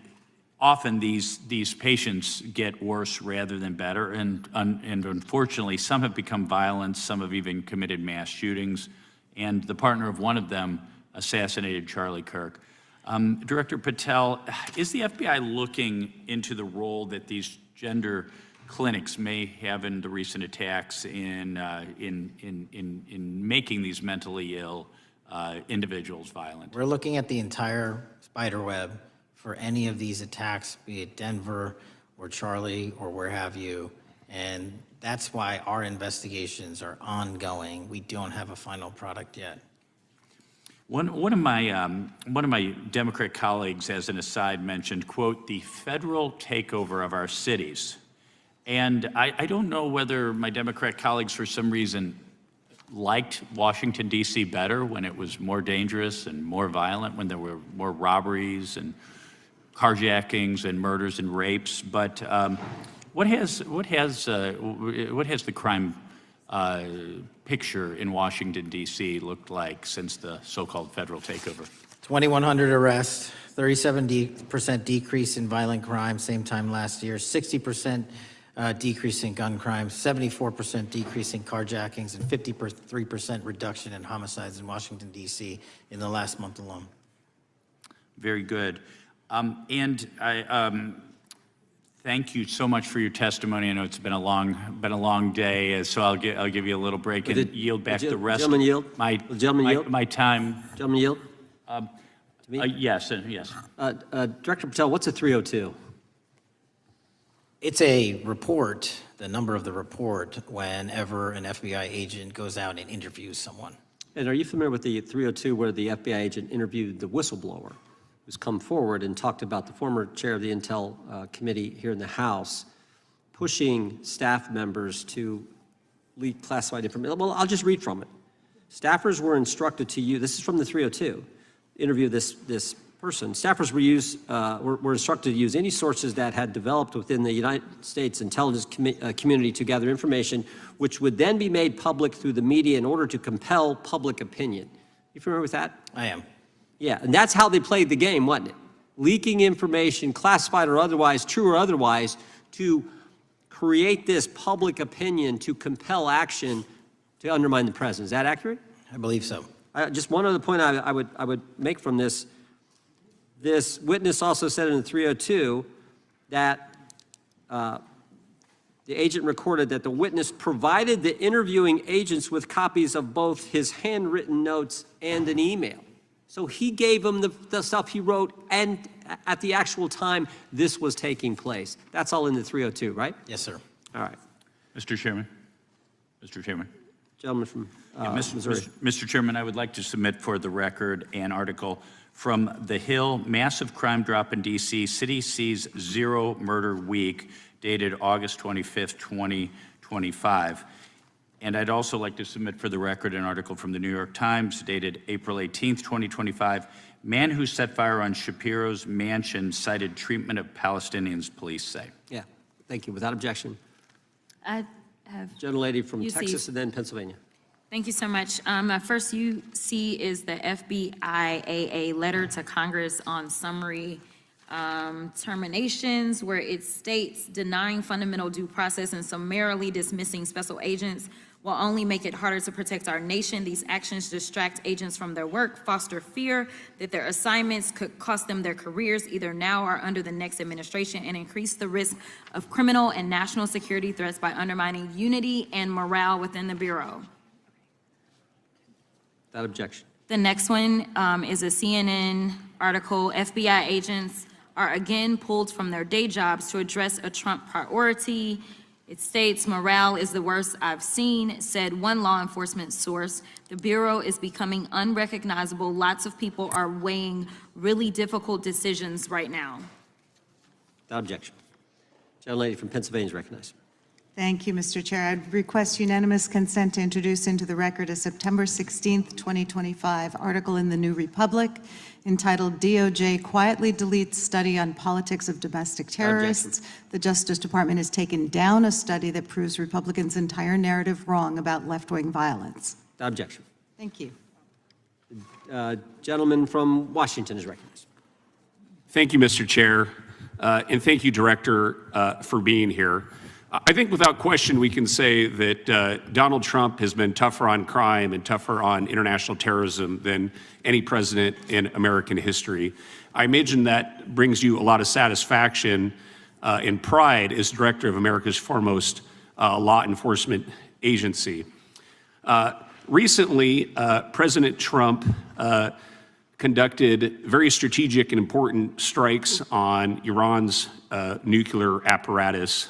often these patients get worse rather than better, and unfortunately, some have become violent, some have even committed mass shootings, and the partner of one of them assassinated Charlie Kirk. Director Patel, is the FBI looking into the role that these gender clinics may have in the recent attacks in making these mentally ill individuals violent? We're looking at the entire spider web for any of these attacks, be it Denver or Charlie or where have you, and that's why our investigations are ongoing. We don't have a final product yet. One of my Democrat colleagues, as an aside, mentioned, quote, the federal takeover of our cities. And I don't know whether my Democrat colleagues, for some reason, liked Washington, D.C. better when it was more dangerous and more violent, when there were more robberies and carjackings and murders and rapes. But What has the crime picture in Washington, D.C. looked like since the so-called federal takeover? 2,100 arrests, 37% decrease in violent crime, same time last year, 60% decrease in gun crime, 74% decrease in carjackings, and 53% reduction in homicides in Washington, D.C. in the last month alone. Very good. And I thank you so much for your testimony. I know it's been a long day, so I'll give you a little break and yield back the rest. Gentleman yield. My time. Gentleman yield. Yes. Director Patel, what's a 302? It's a report, the number of the report, whenever an FBI agent goes out and interviews someone. And are you familiar with the 302 where the FBI agent interviewed the whistleblower who's come forward and talked about the former chair of the Intel Committee here in the House pushing staff members to leak classified information? Well, I'll just read from it. Staffers were instructed to use, this is from the 302, interview this person. Staffers were instructed to use any sources that had developed within the United States intelligence community to gather information, which would then be made public through the media in order to compel public opinion. You familiar with that? I am. Yeah, and that's how they played the game, wasn't it? Leaking information, classified or otherwise, true or otherwise, to create this public opinion to compel action to undermine the president. Is that accurate? I believe so. Just one other point I would make from this. This witness also said in the 302 that the agent recorded that the witness provided the interviewing agents with copies of both his handwritten notes and an email. So he gave them the stuff he wrote, and at the actual time this was taking place. That's all in the 302, right? Yes, sir. All right. Mr. Chairman. Gentleman from Missouri. Mr. Chairman, I would like to submit for the record an article from The Hill, Massive Crime Drop in D.C., City Sees Zero Murder Week, dated August 25th, 2025. And I'd also like to submit for the record an article from the New York Times, dated April 18th, 2025. Man who set fire on Shapiro's mansion cited treatment of Palestinians, police say. Yeah, thank you. Without objection. I have Gentlelady from UC. Texas and then Pennsylvania. Thank you so much. My first UC is the FBIAA letter to Congress on summary terminations, where it states denying fundamental due process and summarily dismissing special agents will only make it harder to protect our nation. These actions distract agents from their work, foster fear that their assignments could cost them their careers either now or under the next administration, and increase the risk of criminal and national security threats by undermining unity and morale within the Bureau. Without objection. The next one is a CNN article. FBI agents are again pulled from their day jobs to address a Trump priority. It states, morale is the worst I've seen, said one law enforcement source. The Bureau is becoming unrecognizable. Lots of people are weighing really difficult decisions right now. Without objection. Gentlelady from Pennsylvania is recognized. Thank you, Mr. Chair. I'd request unanimous consent to introduce into the record a September 16th, 2025 article in the New Republic entitled DOJ Quietly Deletes Study on Politics of Domestic Terrorists. The Justice Department has taken down a study that proves Republicans' entire narrative wrong about left-wing violence. Without objection. Thank you. Gentleman from Washington is recognized. Thank you, Mr. Chair, and thank you, Director, for being here. I think without question we can say that Donald Trump has been tougher on crime and tougher on international terrorism than any president in American history. I imagine that brings you a lot of satisfaction and pride as director of America's foremost law enforcement agency. Recently, President Trump conducted very strategic and important strikes on Iran's nuclear apparatus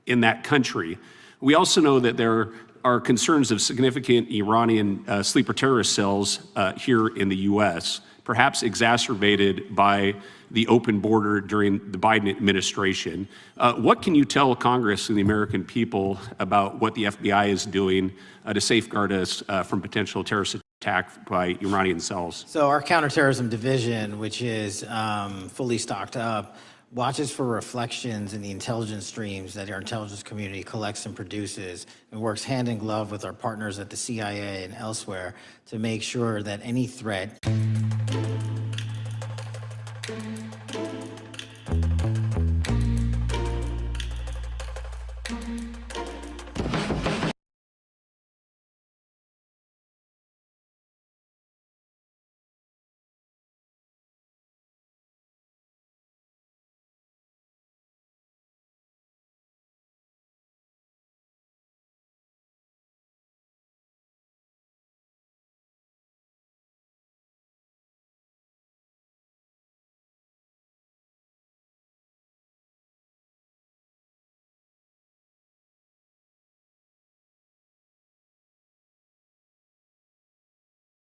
in that country. We also know that there are concerns of significant Iranian sleeper terrorist cells here in the U.S., perhaps exacerbated by the open border during the Biden administration. What can you tell Congress and the American people about what the FBI is doing to safeguard us from potential terrorist attack by Iranian cells? So our counterterrorism division, which is fully stocked up watches for reflections in the intelligence streams that our intelligence community collects and produces, and works hand in glove with our partners at the CIA and elsewhere to make sure that any threat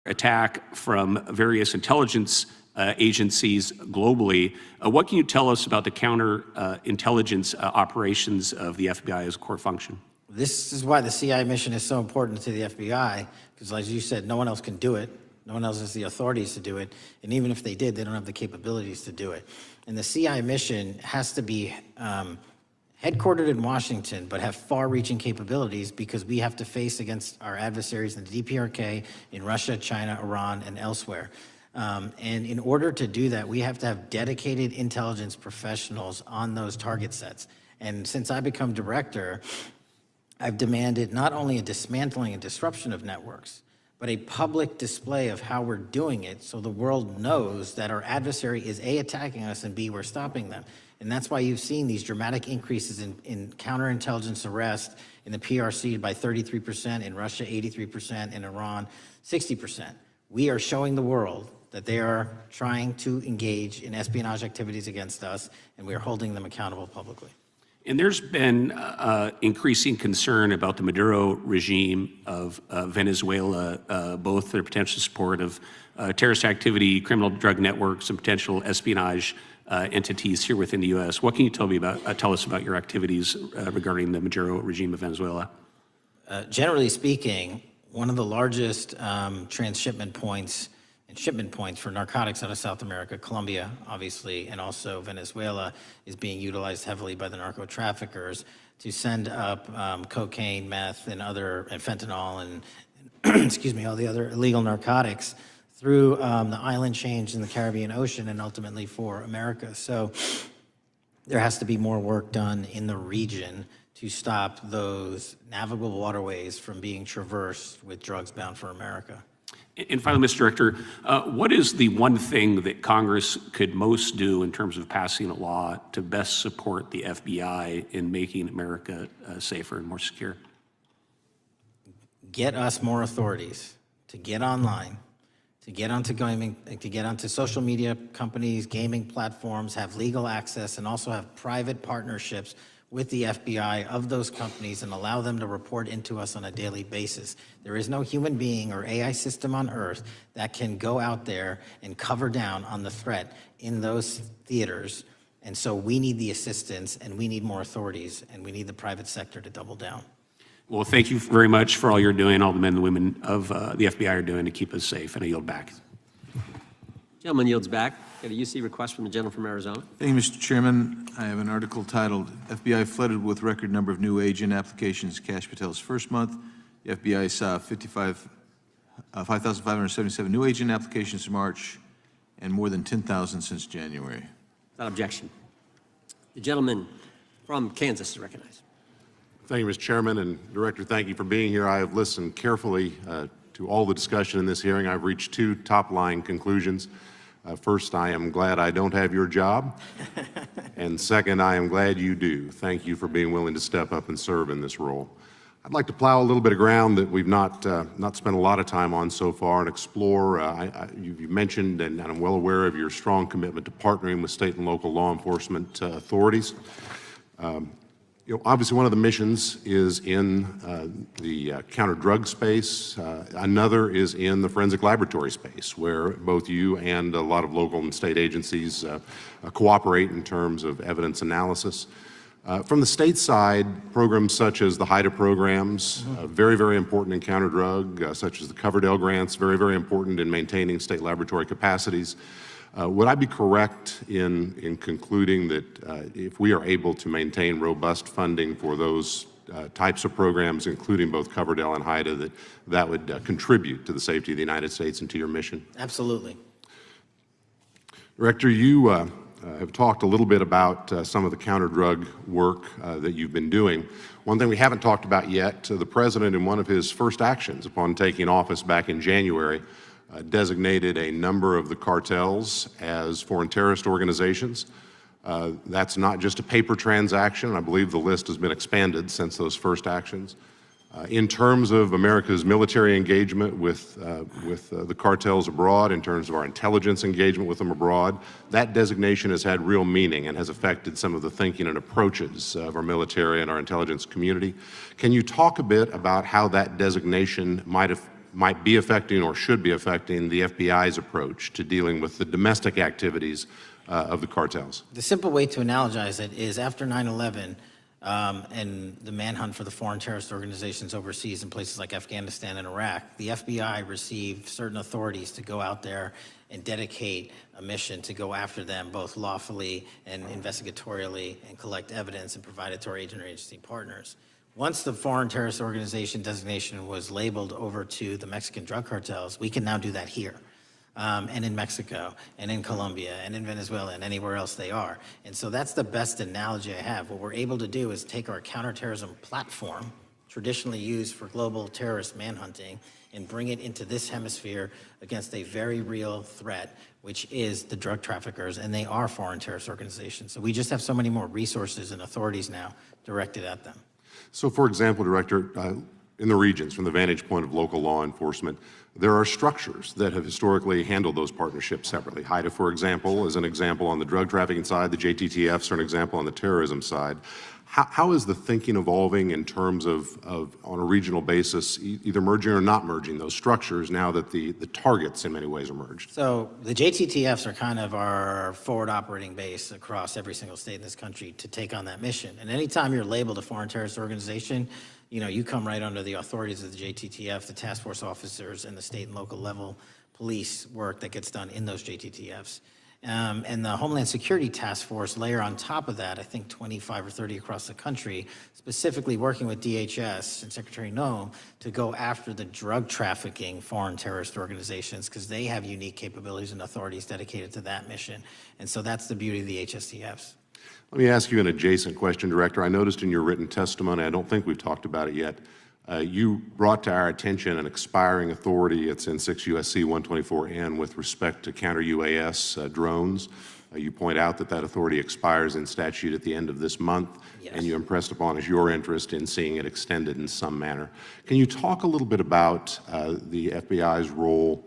attack from various intelligence agencies globally. What can you tell us about the counterintelligence operations of the FBI as a core function? This is why the CIA mission is so important to the FBI, because as you said, no one else can do it. No one else has the authorities to do it. And even if they did, they don't have the capabilities to do it. And the CIA mission has to be headquartered in Washington, but have far-reaching capabilities because we have to face against our adversaries in the DPRK, in Russia, China, Iran, and elsewhere. And in order to do that, we have to have dedicated intelligence professionals on those target sets. And since I become director, I've demanded not only a dismantling and disruption of networks, but a public display of how we're doing it so the world knows that our adversary is A, attacking us, and B, we're stopping them. And that's why you've seen these dramatic increases in counterintelligence arrest in the PRC by 33%, in Russia 83%, in Iran 60%. We are showing the world that they are trying to engage in espionage activities against us, and we are holding them accountable publicly. And there's been increasing concern about the Maduro regime of Venezuela, both their potential support of terrorist activity, criminal drug networks, and potential espionage entities here within the U.S. What can you tell us about your activities regarding the Maduro regime of Venezuela? Generally speaking, one of the largest transshipment points and shipment points for narcotics out of South America, Colombia, obviously, and also Venezuela, is being utilized heavily by the narco traffickers to send up cocaine, meth, and fentanyl, and excuse me, all the other illegal narcotics through the island chains in the Caribbean Ocean and ultimately for America. So there has to be more work done in the region to stop those navigable waterways from being traversed with drugs bound for America. And finally, Mr. Director, what is the one thing that Congress could most do in terms of passing a law to best support the FBI in making America safer and more secure? Get us more authorities to get online, to get onto gaming, to get onto social media companies, gaming platforms, have legal access, and also have private partnerships with the FBI of those companies and allow them to report into us on a daily basis. There is no human being or AI system on earth that can go out there and cover down on the threat in those theaters. And so we need the assistance, and we need more authorities, and we need the private sector to double down. Well, thank you very much for all you're doing, all the men and women of the FBI are doing to keep us safe, and I yield back. Gentleman yields back. Got a UC request from the gentleman from Arizona. Thank you, Mr. Chairman. I have an article titled, FBI Flooded with Record Number of New Agent Applications Kash Patel's First Month. The FBI saw 5,577 new agent applications in March and more than 10,000 since January. Without objection. The gentleman from Kansas is recognized. Thank you, Mr. Chairman, and Director, thank you for being here. I have listened carefully to all the discussion in this hearing. I've reached two top-line conclusions. First, I am glad I don't have your job. And second, I am glad you do. Thank you for being willing to step up and serve in this role. I'd like to plow a little bit of ground that we've not spent a lot of time on so far and explore. You mentioned, and I'm well aware of your strong commitment to partnering with state and local law enforcement authorities. Obviously, one of the missions is in the counter-drug space. Another is in the forensic laboratory space, where both you and a lot of local and state agencies cooperate in terms of evidence analysis. From the state side, programs such as the HIDA programs, very, very important in counter-drug, such as the Coverdell grants, very, very important in maintaining state laboratory capacities. Would I be correct in concluding that if we are able to maintain robust funding for those types of programs, including both Coverdell and HIDA, that would contribute to the safety of the United States and to your mission? Absolutely. Director, you have talked a little bit about some of the counter-drug work that you've been doing. One thing we haven't talked about yet, the President, in one of his first actions upon taking office back in January, designated a number of the cartels as foreign terrorist organizations. That's not just a paper transaction. I believe the list has been expanded since those first actions. In terms of America's military engagement with the cartels abroad, in terms of our intelligence engagement with them abroad, that designation has had real meaning and has affected some of the thinking and approaches of our military and our intelligence community. Can you talk a bit about how that designation might be affecting or should be affecting the FBI's approach to dealing with the domestic activities of the cartels? The simple way to analogize it is after 9/11, and the manhunt for the foreign terrorist organizations overseas in places like Afghanistan and Iraq, the FBI received certain authorities to go out there and dedicate a mission to go after them both lawfully and investigatorially and collect evidence and provide it to our agency partners. Once the foreign terrorist organization designation was labeled over to the Mexican drug cartels, we can now do that here. And in Mexico, and in Colombia, and in Venezuela, and anywhere else they are. And so that's the best analogy I have. What we're able to do is take our counterterrorism platform, traditionally used for global terrorist manhunting, and bring it into this hemisphere against a very real threat, which is the drug traffickers, and they are foreign terrorist organizations. So we just have so many more resources and authorities now directed at them. So, for example, Director, in the regions, from the vantage point of local law enforcement, there are structures that have historically handled those partnerships separately. HIDA, for example, is an example on the drug trafficking side. The JTTFs are an example on the terrorism side. How is the thinking evolving in terms of on a regional basis, either merging or not merging those structures now that the targets in many ways are merged? So the JTTFs are kind of our forward operating base across every single state in this country to take on that mission. And anytime you're labeled a foreign terrorist organization, you know, you come right under the authorities of the JTTF, the task force officers, and the state and local level police work that gets done in those JTTFs. And the Homeland Security Task Force layer on top of that, I think 25 or 30 across the country, specifically working with DHS and Secretary Noem to go after the drug trafficking foreign terrorist organizations because they have unique capabilities and authorities dedicated to that mission. And so that's the beauty of the HSTFs. Let me ask you an adjacent question, Director. I noticed in your written testimony, I don't think we've talked about it yet, you brought to our attention an expiring authority. It's in 6 U.S.C. 124N with respect to counter-UAS drones. You point out that that authority expires in statute at the end of this month, and you impressed upon us your interest in seeing it extended in some manner. Can you talk a little bit about the FBI's role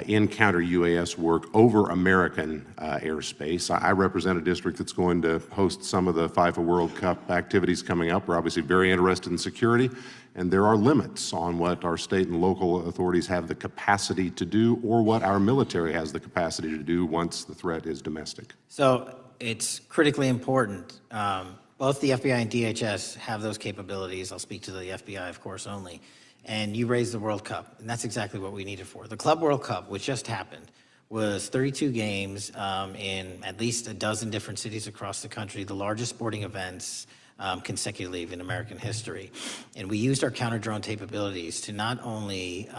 in counter-UAS work over American airspace? I represent a district that's going to host some of the FIFA World Cup activities coming up. We're obviously very interested in security, and there are limits on what our state and local authorities have the capacity to do or what our military has the capacity to do once the threat is domestic. So it's critically important. Both the FBI and DHS have those capabilities. I'll speak to the FBI, of course, only. And you raised the World Cup, and that's exactly what we need it for. The Club World Cup, which just happened, was 32 games in at least a dozen different cities across the country, the largest sporting events consecutively in American history. And we used our counter-drone capabilities to not only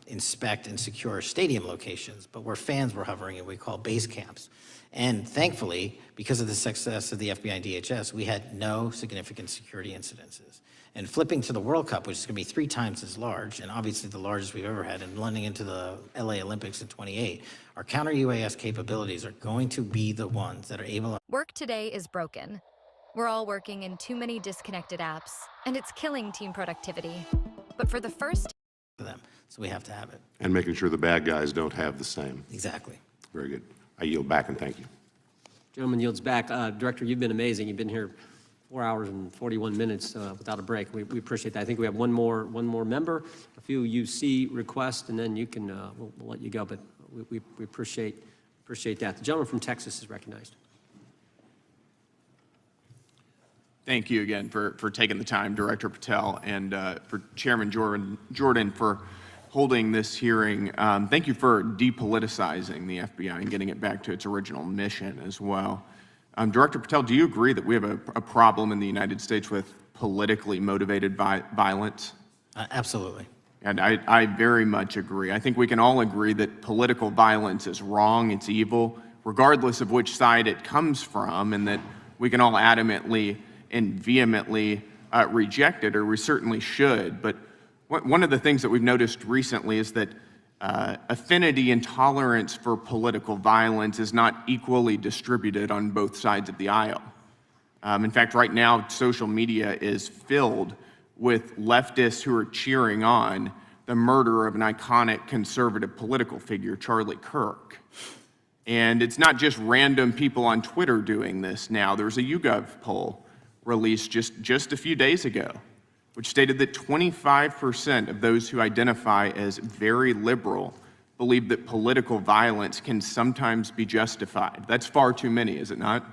inspect and secure stadium locations, but where fans were hovering and we call base camps. And thankfully, because of the success of the FBI and DHS, we had no significant security incidences. And flipping to the World Cup, which is going to be 3 times as large, and obviously the largest we've ever had, and blending into the LA Olympics in 28, our counter-UAS capabilities are going to be the ones that are able to... Work today is broken. We're all working in too many disconnected apps, and it's killing team productivity. But for the first... ...for them, so we have to have it. And making sure the bad guys don't have the same. Exactly. Very good. I yield back and thank you. Gentleman yields back. Director, you've been amazing. You've been here 4 hours and 41 minutes without a break. We appreciate that. I think we have one more member, a few UC requests, and then you can we'll let you go. But we appreciate that. The gentleman from Texas is recognized. Thank you again for taking the time, Director Patel, and for Chairman Jordan for holding this hearing. Thank you for depoliticizing the FBI and getting it back to its original mission as well. Director Patel, do you agree that we have a problem in the United States with politically motivated violence? Absolutely. And I very much agree. I think we can all agree that political violence is wrong, it's evil, regardless of which side it comes from, and that we can all adamantly and vehemently reject it, or we certainly should. But one of the things that we've noticed recently is that affinity and tolerance for political violence is not equally distributed on both sides of the aisle. In fact, right now, social media is filled with leftists who are cheering on the murder of an iconic conservative political figure, Charlie Kirk. And it's not just random people on Twitter doing this now. There's a YouGov poll released just a few days ago, which stated that 25% of those who identify as very liberal believe that political violence can sometimes be justified. That's far too many, is it not?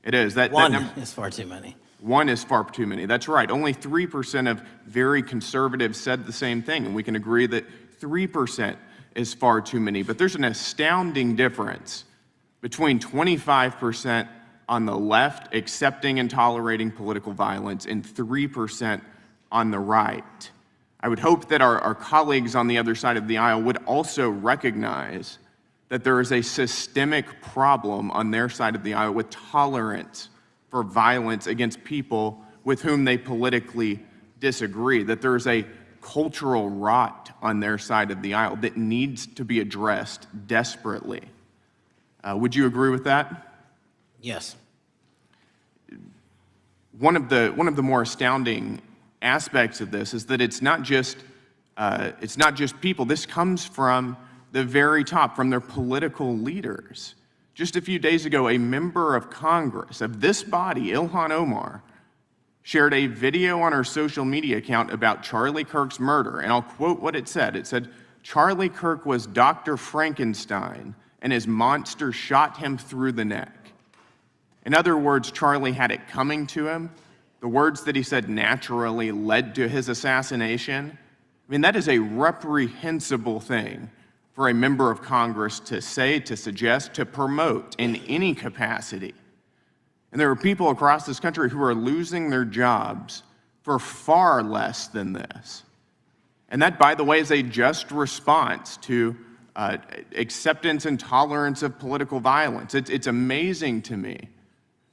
It is. One is far too many. One is far too many. That's right. Only 3% of very conservatives said the same thing, and we can agree that 3% is far too many. But there's an astounding difference between 25% on the left accepting and tolerating political violence and 3% on the right. I would hope that our colleagues on the other side of the aisle would also recognize that there is a systemic problem on their side of the aisle with tolerance for violence against people with whom they politically disagree, that there is a cultural rot on their side of the aisle that needs to be addressed desperately. Would you agree with that? Yes. One of the more astounding aspects of this is that it's not just people. This comes from the very top, from their political leaders. Just a few days ago, a member of Congress of this body, Ilhan Omar, shared a video on her social media account about Charlie Kirk's murder, and I'll quote what it said. It said, "Charlie Kirk was Dr. Frankenstein, and his monster shot him through the neck." In other words, Charlie had it coming to him. The words that he said naturally led to his assassination. I mean, that is a reprehensible thing for a member of Congress to say, to suggest, to promote in any capacity. And there are people across this country who are losing their jobs for far less than this. And that, by the way, is a just response to acceptance and tolerance of political violence. It's amazing to me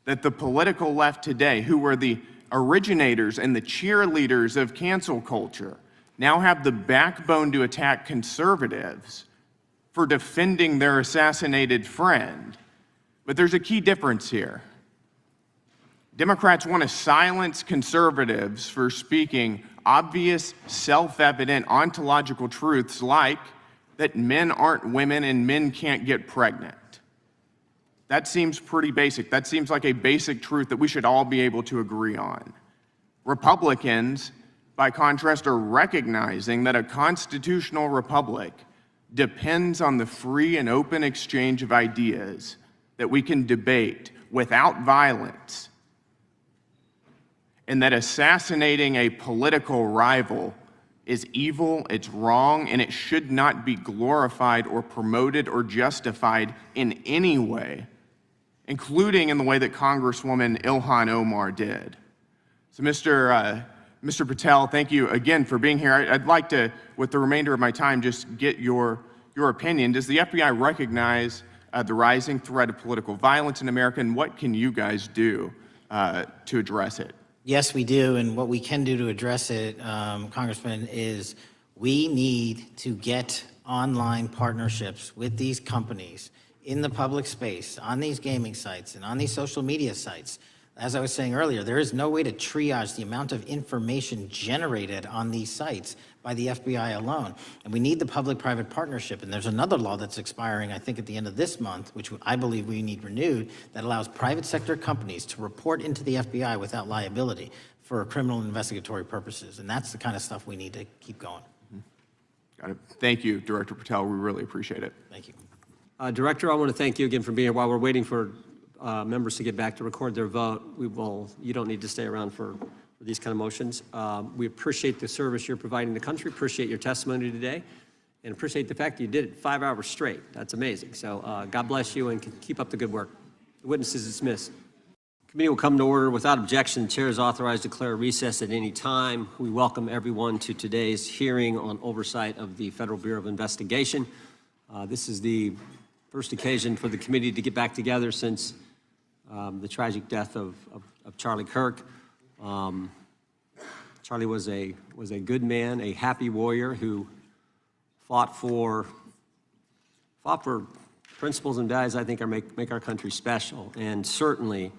that the political left today, who were the originators and the cheerleaders of cancel culture, now have the backbone to attack conservatives for defending their assassinated friend. But there's a key difference here. Democrats want to silence conservatives for speaking obvious, self-evident, ontological truths like that men aren't women and men can't get pregnant. That seems pretty basic. That seems like a basic truth that we should all be able to agree on. Republicans, by contrast, are recognizing that a constitutional republic depends on the free and open exchange of ideas that we can debate without violence, and that assassinating a political rival is evil, it's wrong, and it should not be glorified or promoted or justified in any way, including in the way that Congresswoman Ilhan Omar did. So Mr. Patel, thank you again for being here. I'd like to, with the remainder of my time, just get your opinion. Does the FBI recognize the rising threat of political violence in America, and what can you guys do to address it? Yes, we do, and what we can do to address it, Congressman, is we need to get online partnerships with these companies in the public space, on these gaming sites, and on these social media sites. As I was saying earlier, there is no way to triage the amount of information generated on these sites by the FBI alone. And we need the public-private partnership. And there's another law that's expiring, I think, at the end of this month, which I believe we need renewed, that allows private sector companies to report into the FBI without liability for criminal investigatory purposes. And that's the kind of stuff we need to keep going. Got it. Thank you, Director Patel. We really appreciate it. Thank you. Director, I want to thank you again for being here. While we're waiting for members to get back to record their vote, you don't need to stay around for for these kind of motions. We appreciate the service you're providing the country, appreciate your testimony today, and appreciate the fact that you did it 5 hours straight. That's amazing. So God bless you and keep up the good work. The witness is dismissed. Committee will come to order without objection. The chair is authorized to declare a recess at any time. We welcome everyone to today's hearing on oversight of the Federal Bureau of Investigation. This is the first occasion for the committee to get back together since the tragic death of Charlie Kirk. Charlie was a good man, a happy warrior who fought for principles and values I think make our country special, and certainly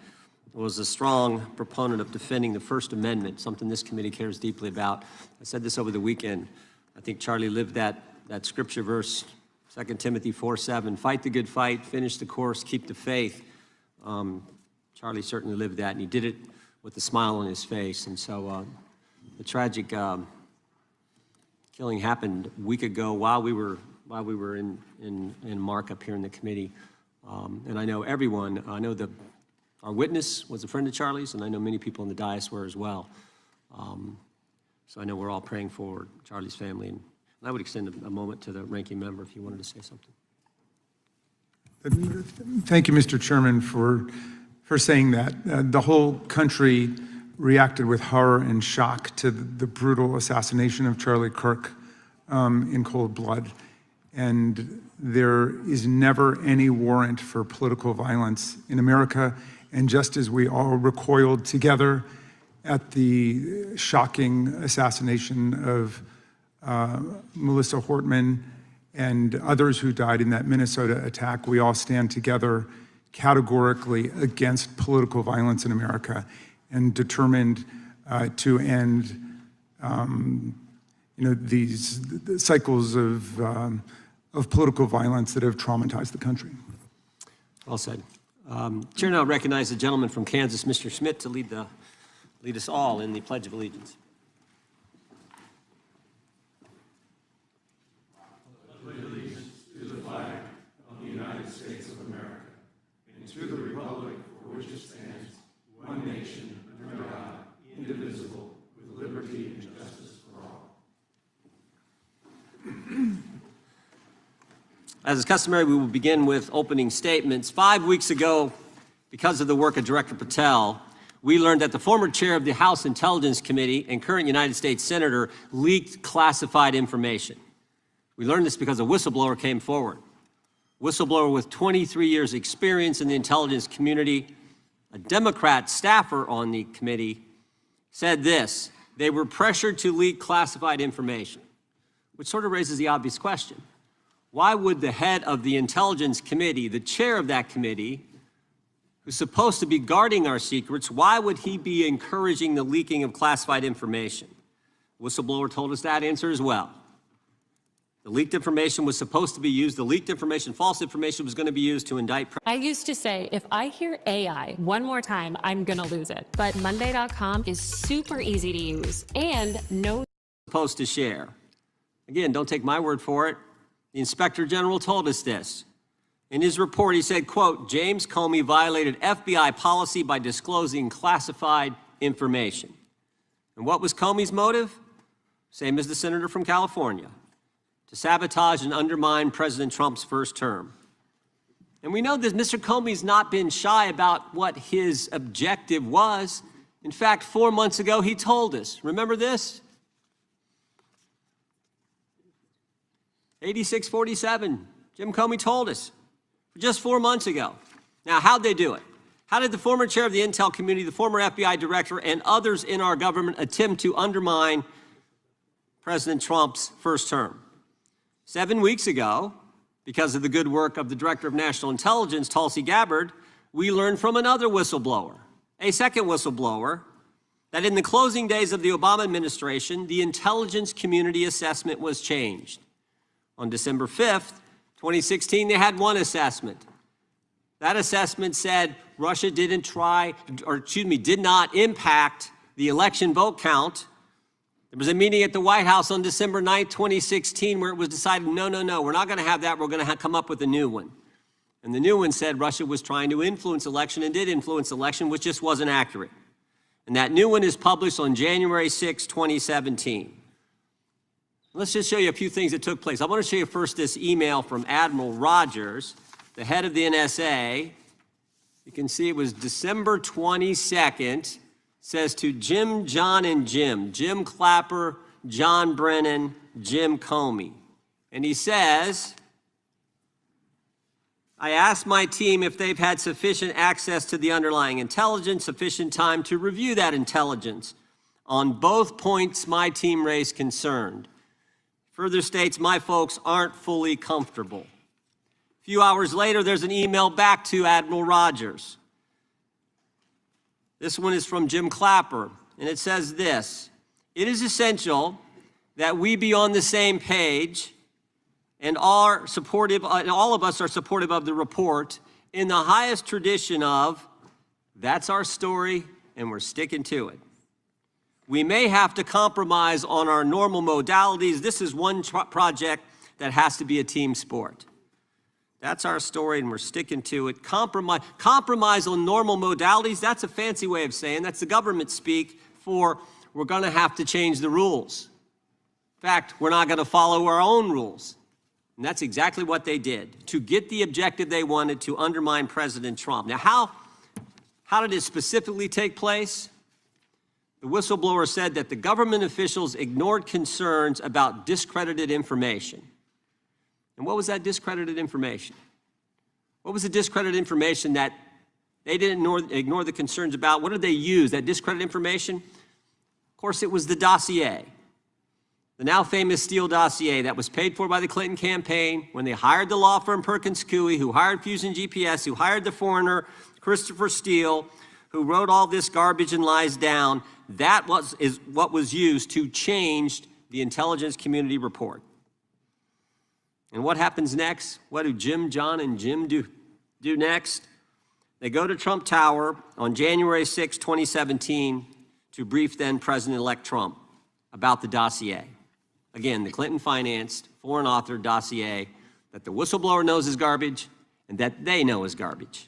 was a strong proponent of defending the First Amendment, something this committee cares deeply about. I said this over the weekend. I think Charlie lived that scripture verse, 2 Timothy 4:7, fight the good fight, finish the course, keep the faith. Charlie certainly lived that, and he did it with a smile on his face. And so the tragic killing happened a week ago while we were in markup here in the committee. And I know everyone, our witness was a friend of Charlie's, and I know many people in the dais were as well. So I know we're all praying for Charlie's family. And I would extend a moment to the ranking member if you wanted to say something. Thank you, Mr. Chairman, for saying that. The whole country reacted with horror and shock to the brutal assassination of Charlie Kirk in cold blood. And there is never any warrant for political violence in America. And just as we all recoiled together at the shocking assassination of Melissa Hortman and others who died in that Minnesota attack, we all stand together categorically against political violence in America and determined to end these cycles of political violence that have traumatized the country. Well said. Chair now recognizes the gentleman from Kansas, Mr. Schmidt, to lead us all in the Pledge of Allegiance. Allegiance to the flag of the United States of America and to the republic for which it stands, one nation, under God, indivisible, with liberty and justice for all. As is customary, we will begin with opening statements. 5 weeks ago, because of the work of Director Patel, we learned that the former chair of the House Intelligence Committee and current United States Senator leaked classified information. We learned this because a whistleblower came forward. Whistleblower with 23 years experience in the intelligence community, a Democrat staffer on the committee, said this: they were pressured to leak classified information, which sort of raises the obvious question. Why would the head of the Intelligence Committee, the chair of that committee, who's supposed to be guarding our secrets, why would he be encouraging the leaking of classified information? Whistleblower told us that answer as well. The leaked information was supposed to be used, the leaked information, false information, was going to be used to indict. I used to say, if I hear AI one more time, I'm going to lose it. But Monday.com is super easy to use and no Supposed to share. Again, don't take my word for it. The Inspector General told us this. In his report, he said, quote, James Comey violated FBI policy by disclosing classified information. And what was Comey's motive? Same as the senator from California: to sabotage and undermine President Trump's first term. And we know that Mr. Comey's not been shy about what his objective was. In fact, 4 months ago, he told us. Remember this? 8647, Jim Comey told us just 4 months ago. Now, how'd they do it? How did the former chair of the Intel community, the former FBI director, and others in our government attempt to undermine President Trump's first term? 7 weeks ago, because of the good work of the Director of National Intelligence, Tulsi Gabbard, we learned from another whistleblower, a second whistleblower, that in the closing days of the Obama administration, the intelligence community assessment was changed. On December 5th, 2016, they had one assessment. That assessment said Russia did not impact the election vote count. There was a meeting at the White House on December 9th, 2016, where it was decided, no, we're not going to have that. We're going to come up with a new one. And the new one said Russia was trying to influence election and did influence election, which just wasn't accurate. And that new one is published on January 6, 2017. Let's just show you a few things that took place. I want to show you first this email from Admiral Rogers, the head of the NSA. You can see it was December 22nd. It says to Jim, John, and Jim Clapper, John Brennan, Jim Comey. And he says, I asked my team if they've had sufficient access to the underlying intelligence, sufficient time to review that intelligence. On both points, my team raised concern. Further states, my folks aren't fully comfortable. A few hours later, there's an email back to Admiral Rogers. This one is from Jim Clapper, and it says this: it is essential that we be on the same page and all of us are supportive of the report in the highest tradition of, that's our story and we're sticking to it. We may have to compromise on our normal modalities. This is one project that has to be a team sport. That's our story and we're sticking to it. Compromise on normal modalities, that's a fancy way of saying, that's the government speak for we're going to have to change the rules. In fact, we're not going to follow our own rules. And that's exactly what they did to get the objective they wanted, to undermine President Trump. Now, how did it specifically take place? The whistleblower said that the government officials ignored concerns about discredited information. And what was that discredited information? What was the discredited information that they didn't ignore the concerns about? What did they use, that discredited information? Of course, it was the dossier. The now famous Steele dossier that was paid for by the Clinton campaign when they hired the law firm Perkins Coie, who hired Fusion GPS, who hired the foreigner Christopher Steele, who wrote all this garbage and lies down. That is what was used to change the intelligence community report. And what happens next? What do Jim, John, and Jim do next? They go to Trump Tower on January 6, 2017, to brief then President-elect Trump about the dossier. Again, the Clinton-financed, foreign-authored dossier that the whistleblower knows is garbage and that they know is garbage.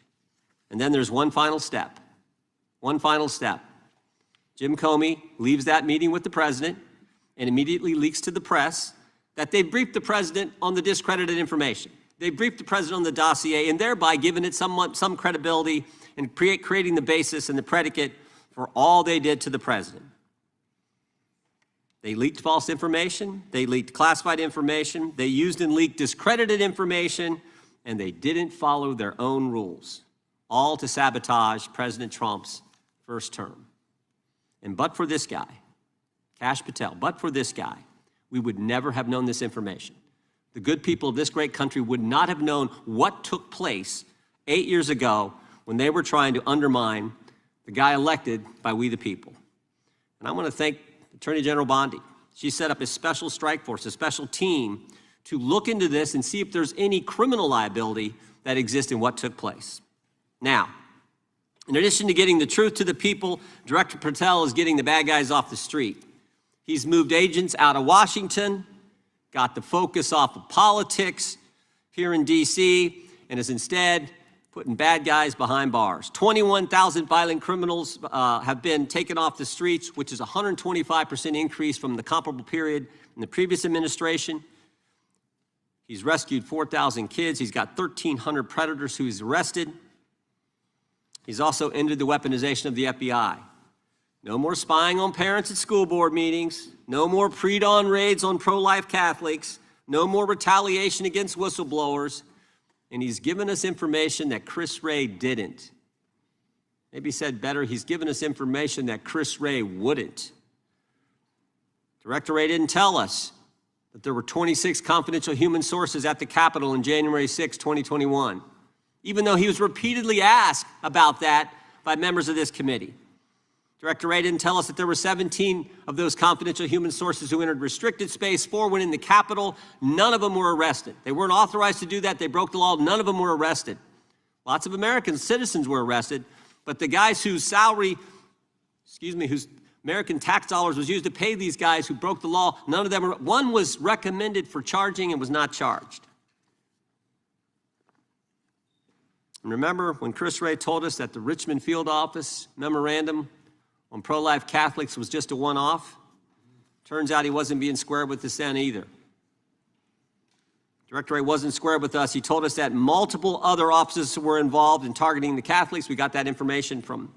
And then there's one final step. One final step. Jim Comey leaves that meeting with the president and immediately leaks to the press that they briefed the president on the discredited information. They briefed the president on the dossier and thereby giving it some credibility and creating the basis and the predicate for all they did to the president. They leaked false information, they leaked classified information, they used and leaked discredited information, and they didn't follow their own rules, all to sabotage President Trump's first term. And but for this guy, Kash Patel, but for this guy, we would never have known this information. The good people of this great country would not have known what took place 8 years ago when they were trying to undermine the guy elected by we the people. And I want to thank Attorney General Bondi. She set up a special strike force, a special team, to look into this and see if there's any criminal liability that exists in what took place. Now, in addition to getting the truth to the people, Director Patel is getting the bad guys off the street. He's moved agents out of Washington, got the focus off of politics here in D.C., and is instead putting bad guys behind bars. 21,000 violent criminals have been taken off the streets, which is a 125% increase from the comparable period in the previous administration. He's rescued 4,000 kids. He's got 1,300 predators who he's arrested. He's also ended the weaponization of the FBI. No more spying on parents at school board meetings. No more pre-dawn raids on pro-life Catholics. No more retaliation against whistleblowers. And he's given us information that Chris Wray didn't. Maybe said better, he's given us information that Chris Wray wouldn't. Director Wray didn't tell us that there were 26 confidential human sources at the Capitol on January 6, 2021, even though he was repeatedly asked about that by members of this committee. Director Wray didn't tell us that there were 17 of those confidential human sources who entered restricted space. 4 went in the Capitol. None of them were arrested. They weren't authorized to do that. They broke the law. None of them were arrested. Lots of American citizens were arrested, but the guys whose whose American tax dollars was used to pay these guys who broke the law, none of them were. One was recommended for charging and was not charged. And remember when Chris Wray told us that the Richmond field office memorandum when pro-life Catholics was just a one-off, turns out he wasn't being square with dissent either. Director Wray wasn't square with us. He told us that multiple other officers were involved in targeting the Catholics. We got that information from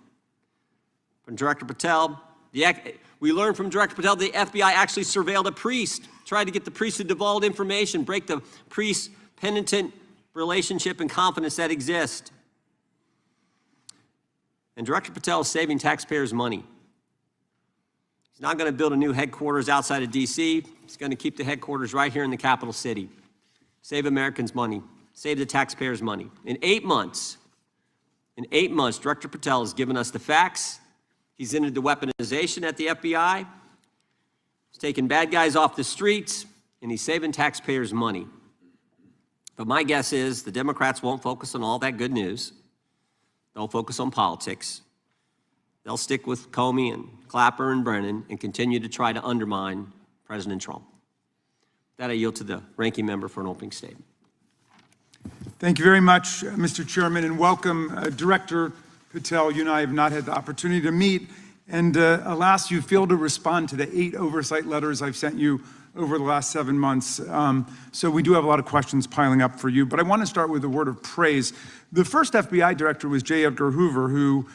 Director Patel. We learned from Director Patel the FBI actually surveilled a priest, tried to get the priest to divulge information, break the priest-penitent relationship and confidence that exists. And Director Patel is saving taxpayers' money. He's not going to build a new headquarters outside of D.C. He's going to keep the headquarters right here in the capital city. Save Americans money, save the taxpayers money. In 8 months, Director Patel has given us the facts. He's ended the weaponization at the FBI. He's taken bad guys off the streets, and he's saving taxpayers money. But my guess is the Democrats won't focus on all that good news. They'll focus on politics. They'll stick with Comey and Clapper and Brennan and continue to try to undermine President Trump. That I yield to the ranking member for an opening statement. Thank you very much, Mr. Chairman, and welcome, Director Patel. You and I have not had the opportunity to meet, and alas, you failed to respond to the 8 oversight letters I've sent you over the last 7 months. So we do have a lot of questions piling up for you, but I want to start with a word of praise. The first FBI director was J. Edgar Hoover, who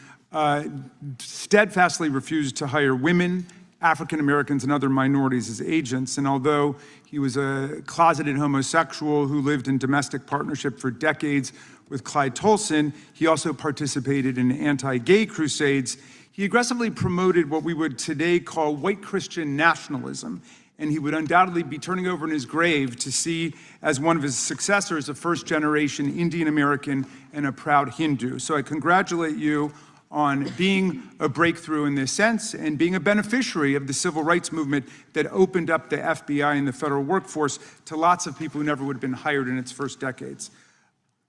steadfastly refused to hire women, African Americans, and other minorities as agents. And although he was a closeted homosexual who lived in domestic partnership for decades with Clyde Tolson, he also participated in anti-gay crusades. He aggressively promoted what we would today call white Christian nationalism, and he would undoubtedly be turning over in his grave to see as one of his successors a first-generation Indian American and a proud Hindu. So I congratulate you on being a breakthrough in this sense and being a beneficiary of the civil rights movement that opened up the FBI and the federal workforce to lots of people who never would have been hired in its first decades.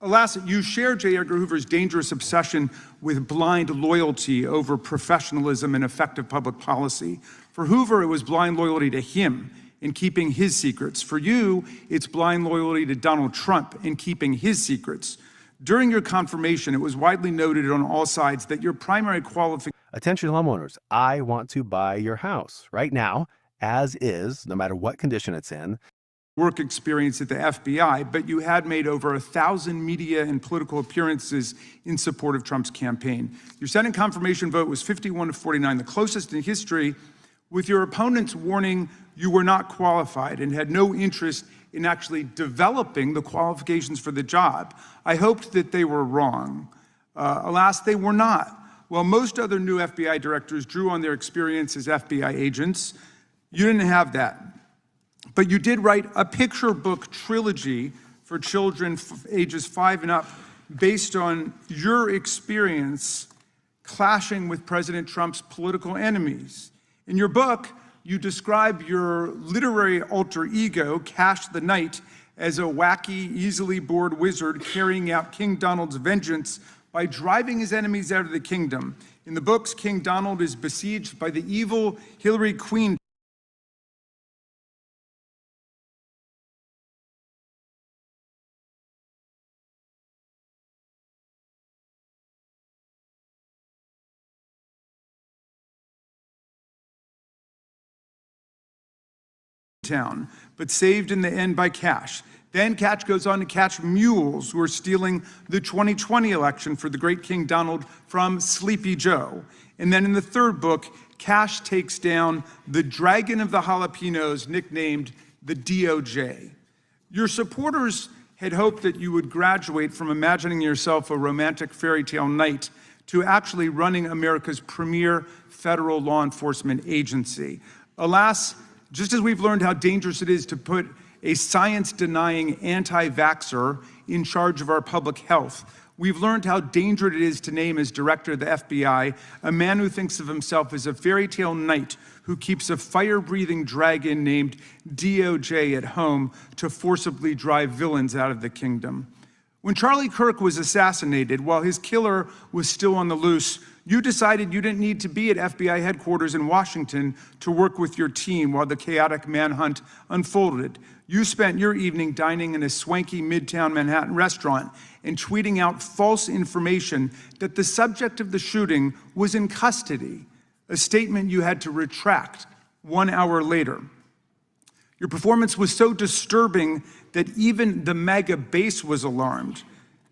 Alas, you share J. Edgar Hoover's dangerous obsession with blind loyalty over professionalism and effective public policy. For Hoover, it was blind loyalty to him in keeping his secrets. For you, it's blind loyalty to Donald Trump in keeping his secrets. During your confirmation, it was widely noted on all sides that your primary qualification... Attention homeowners, I want to buy your house right now, as is, no matter what condition it's in. ...work experience at the FBI, but you had made over 1,000 media and political appearances in support of Trump's campaign. Your Senate confirmation vote was 51-49, the closest in history, with your opponents warning you were not qualified and had no interest in actually developing the qualifications for the job. I hoped that they were wrong. Alas, they were not. While most other new FBI directors drew on their experience as FBI agents, you didn't have that. But you did write a picture book trilogy for children ages 5 and up based on your experience clashing with President Trump's political enemies. In your book, you describe your literary alter ego, Kash the Knight, as a wacky, easily bored wizard carrying out King Donald's vengeance by driving his enemies out of the kingdom. In the books, King Donald is besieged by the evil Hillary Queen town, but saved in the end by Kash. Then Kash goes on to catch mules who are stealing the 2020 election for the great King Donald from Sleepy Joe. And then in the third book, Kash takes down the dragon of the jalapenos, nicknamed the DOJ. Your supporters had hoped that you would graduate from imagining yourself a romantic fairy tale knight to actually running America's premier federal law enforcement agency. Alas, just as we've learned how dangerous it is to put a science-denying anti-vaxxer in charge of our public health, we've learned how dangerous it is to name as director of the FBI a man who thinks of himself as a fairy tale knight who keeps a fire-breathing dragon named DOJ at home to forcibly drive villains out of the kingdom. When Charlie Kirk was assassinated, while his killer was still on the loose, you decided you didn't need to be at FBI headquarters in Washington to work with your team while the chaotic manhunt unfolded. You spent your evening dining in a swanky Midtown Manhattan restaurant and tweeting out false information that the subject of the shooting was in custody. a statement you had to retract 1 hour later. Your performance was so disturbing that even the MAGA base was alarmed.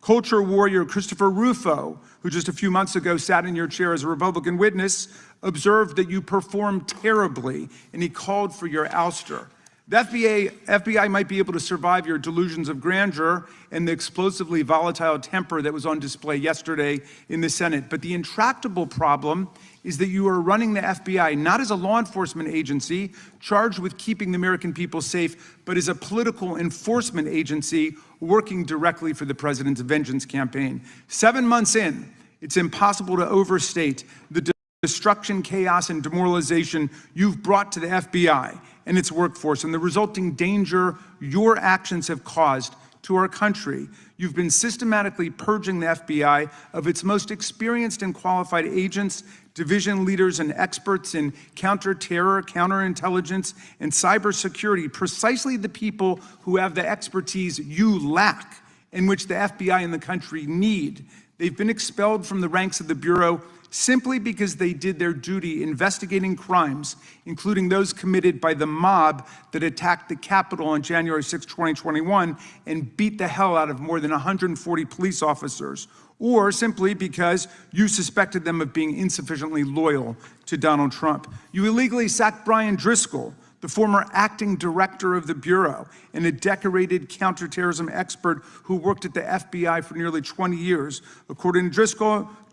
Culture warrior Christopher Rufo, who just a few months ago sat in your chair as a Republican witness, observed that you performed terribly, and he called for your ouster. The FBI might be able to survive your delusions of grandeur and the explosively volatile temper that was on display yesterday in the Senate. But the intractable problem is that you are running the FBI not as a law enforcement agency charged with keeping the American people safe, but as a political enforcement agency working directly for the president's vengeance campaign. 7 months in, it's impossible to overstate the destruction, chaos, and demoralization you've brought to the FBI and its workforce and the resulting danger your actions have caused to our country. You've been systematically purging the FBI of its most experienced and qualified agents, division leaders, and experts in counterterror, counterintelligence, and cybersecurity, precisely the people who have the expertise you lack and which the FBI and the country need. They've been expelled from the ranks of the Bureau simply because they did their duty investigating crimes, including those committed by the mob that attacked the Capitol on January 6, 2021, and beat the hell out of more than 140 police officers, or simply because you suspected them of being insufficiently loyal to Donald Trump. You illegally sacked Brian Driscoll, the former acting director of the Bureau and a decorated counterterrorism expert who worked at the FBI for nearly 20 years. According to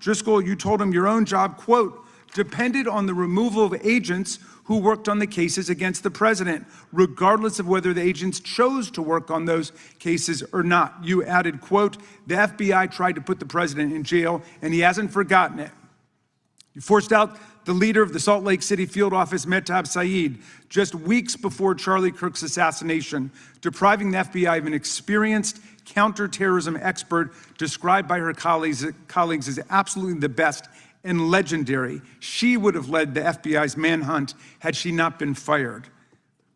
Driscoll, you told him your own job, quote, depended on the removal of agents who worked on the cases against the president, regardless of whether the agents chose to work on those cases or not. You added, quote, the FBI tried to put the president in jail and he hasn't forgotten it. You forced out the leader of the Salt Lake City field office, Mehtab Saeed, just weeks before Charlie Kirk's assassination, depriving the FBI of an experienced counterterrorism expert described by her colleagues as absolutely the best and legendary. She would have led the FBI's manhunt had she not been fired.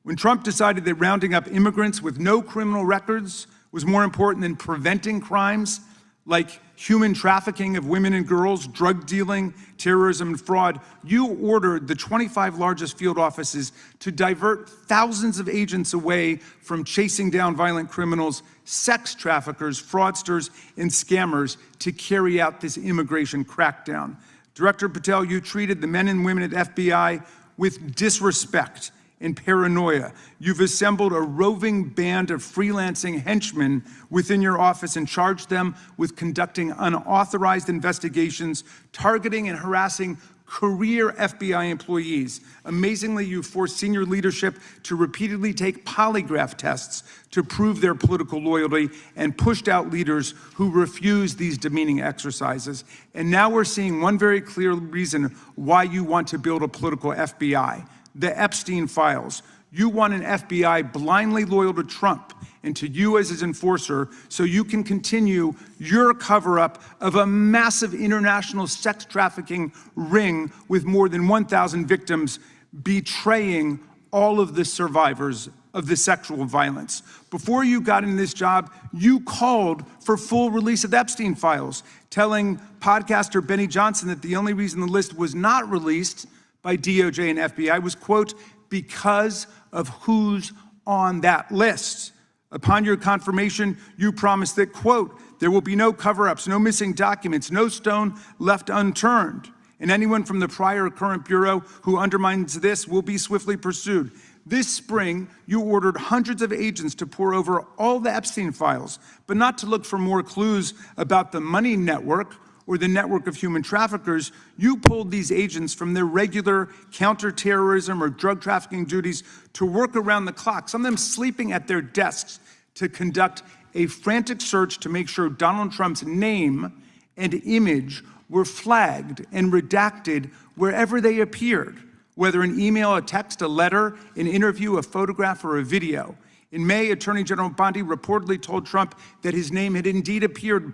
When Trump decided that rounding up immigrants with no criminal records was more important than preventing crimes like human trafficking of women and girls, drug dealing, terrorism, and fraud, you ordered the 25 largest field offices to divert thousands of agents away from chasing down violent criminals, sex traffickers, fraudsters, and scammers to carry out this immigration crackdown. Director Patel, you treated the men and women at FBI with disrespect and paranoia. You've assembled a roving band of freelancing henchmen within your office and charged them with conducting unauthorized investigations, targeting and harassing career FBI employees. Amazingly, you forced senior leadership to repeatedly take polygraph tests to prove their political loyalty and pushed out leaders who refused these demeaning exercises. And now we're seeing one very clear reason why you want to build a political FBI. The Epstein files. You want an FBI blindly loyal to Trump and to you as his enforcer so you can continue your cover-up of a massive international sex trafficking ring with more than 1,000 victims, betraying all of the survivors of the sexual violence. Before you got in this job, you called for full release of the Epstein files, telling podcaster Benny Johnson that the only reason the list was not released by DOJ and FBI was, quote, because of who's on that list. Upon your confirmation, you promised that, quote, there will be no cover-ups, no missing documents, no stone left unturned, and anyone from the prior or current Bureau who undermines this will be swiftly pursued. This spring, you ordered hundreds of agents to pore over all the Epstein files, but not to look for more clues about the money network or the network of human traffickers. You pulled these agents from their regular counterterrorism or drug trafficking duties to work around the clock, some of them sleeping at their desks, to conduct a frantic search to make sure Donald Trump's name and image were flagged and redacted wherever they appeared, whether an email, a text, a letter, an interview, a photograph, or a video. In May, Attorney General Bondi reportedly told Trump that his name had indeed appeared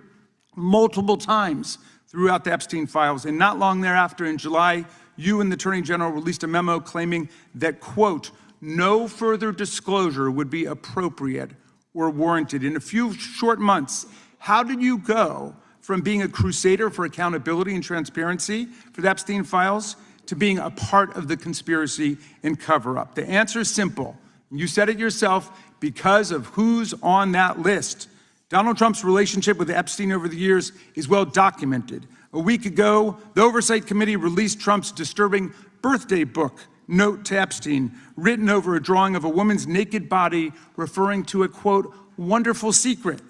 multiple times throughout the Epstein files. And not long thereafter, in July, you and the Attorney General released a memo claiming that, quote, no further disclosure would be appropriate or warranted. In a few short months, how did you go from being a crusader for accountability and transparency for the Epstein files to being a part of the conspiracy and cover-up? The answer is simple. You said it yourself, because of who's on that list. Donald Trump's relationship with Epstein over the years is well documented. A week ago, the Oversight Committee released Trump's disturbing birthday book, Note to Epstein, written over a drawing of a woman's naked body, referring to a, quote, wonderful secret.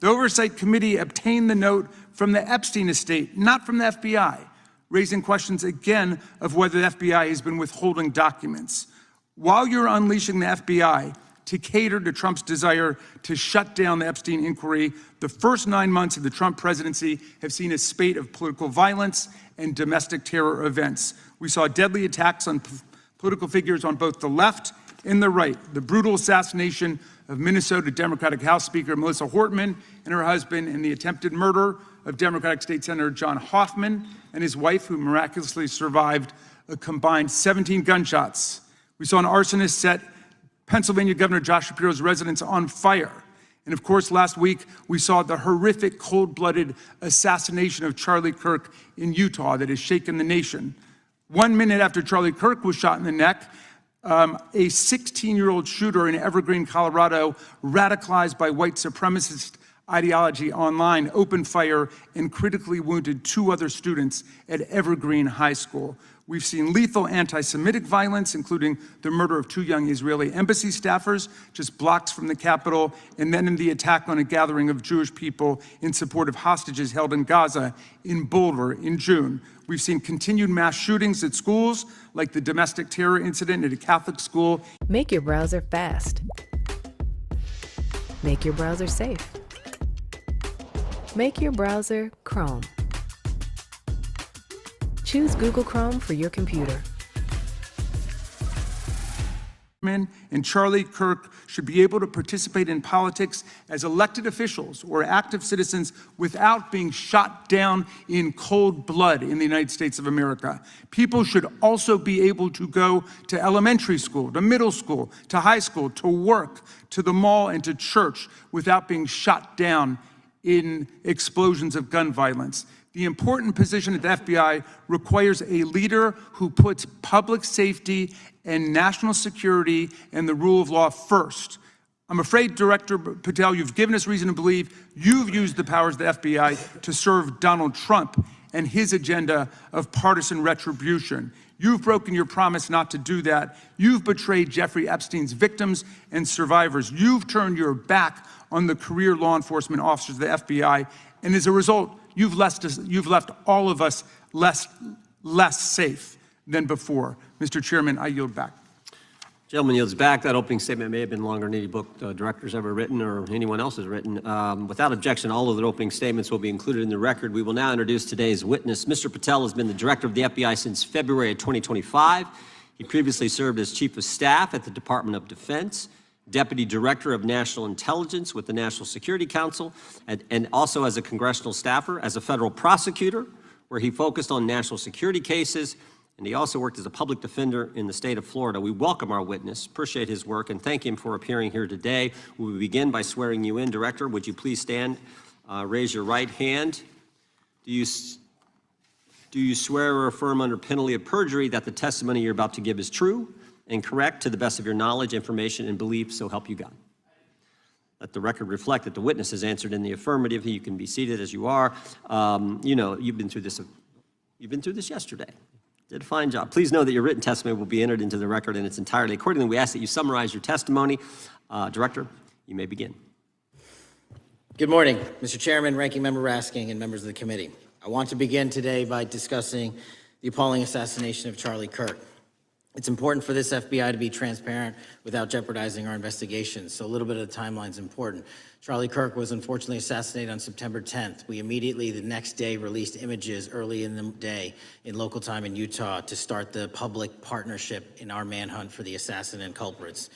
The Oversight Committee obtained the note from the Epstein estate, not from the FBI, raising questions again of whether the FBI has been withholding documents. While you're unleashing the FBI to cater to Trump's desire to shut down the Epstein inquiry, the first 9 months of the Trump presidency have seen a spate of political violence and domestic terror events. We saw deadly attacks on political figures on both the left and the right. The brutal assassination of Minnesota Democratic House Speaker Melissa Hortman and her husband, and the attempted murder of Democratic State Senator John Hoffman and his wife, who miraculously survived a combined 17 gunshots. We saw an arsonist set Pennsylvania Governor Josh Shapiro's residence on fire. And of course, last week, we saw the horrific, cold-blooded assassination of Charlie Kirk in Utah that has shaken the nation. 1 minute after Charlie Kirk was shot in the neck, a 16-year-old shooter in Evergreen, Colorado, radicalized by white supremacist ideology online, opened fire and critically wounded 2 other students at Evergreen High School. We've seen lethal anti-Semitic violence, including the murder of 2 young Israeli embassy staffers just blocks from the Capitol, and then in the attack on a gathering of Jewish people in support of hostages held in Gaza in Boulder in June. We've seen continued mass shootings at schools, like the domestic terror incident at a Catholic school. Make your browser fast. Make your browser safe. Make your browser Chrome. Choose Google Chrome for your computer. And Charlie Kirk should be able to participate in politics as elected officials or active citizens without being shot down in cold blood in the United States of America. People should also be able to go to elementary school, to middle school, to high school, to work, to the mall, and to church without being shot down in explosions of gun violence. The important position at the FBI requires a leader who puts public safety and national security and the rule of law first. I'm afraid, Director Patel, you've given us reason to believe you've used the powers of the FBI to serve Donald Trump and his agenda of partisan retribution. You've broken your promise not to do that. You've betrayed Jeffrey Epstein's victims and survivors. You've turned your back on the career law enforcement officers of the FBI, and as a result, you've left all of us less safe than before. Mr. Chairman, I yield back. Gentleman yields back. That opening statement may have been longer than any book director's ever written or anyone else has written. Without objection, all of the opening statements will be included in the record. We will now introduce today's witness. Mr. Patel has been the director of the FBI since February of 2025. He previously served as chief of staff at the Department of Defense, deputy director of national intelligence with the National Security Council, and also as a congressional staffer, as a federal prosecutor, where he focused on national security cases, and he also worked as a public defender in the state of Florida. We welcome our witness, appreciate his work, and thank him for appearing here today. We will begin by swearing you in. Director, would you please stand, raise your right hand. Do you swear or affirm under penalty of perjury that the testimony you're about to give is true and correct to the best of your knowledge, information, and belief, so help you God? Let the record reflect that the witness has answered in the affirmative. You can be seated as you are. You know, you've been through this yesterday. Did a fine job. Please know that your written testimony will be entered into the record in its entirety. Accordingly, we ask that you summarize your testimony. Director, you may begin. Good morning, Mr. Chairman, Ranking Member Raskin, and members of the committee. I want to begin today by discussing the appalling assassination of Charlie Kirk. It's important for this FBI to be transparent without jeopardizing our investigations, so a little bit of the timeline is important. Charlie Kirk was unfortunately assassinated on September 10th. We immediately, the next day, released images early in the day in local time in Utah to start the public partnership in our manhunt for the assassin and culprits.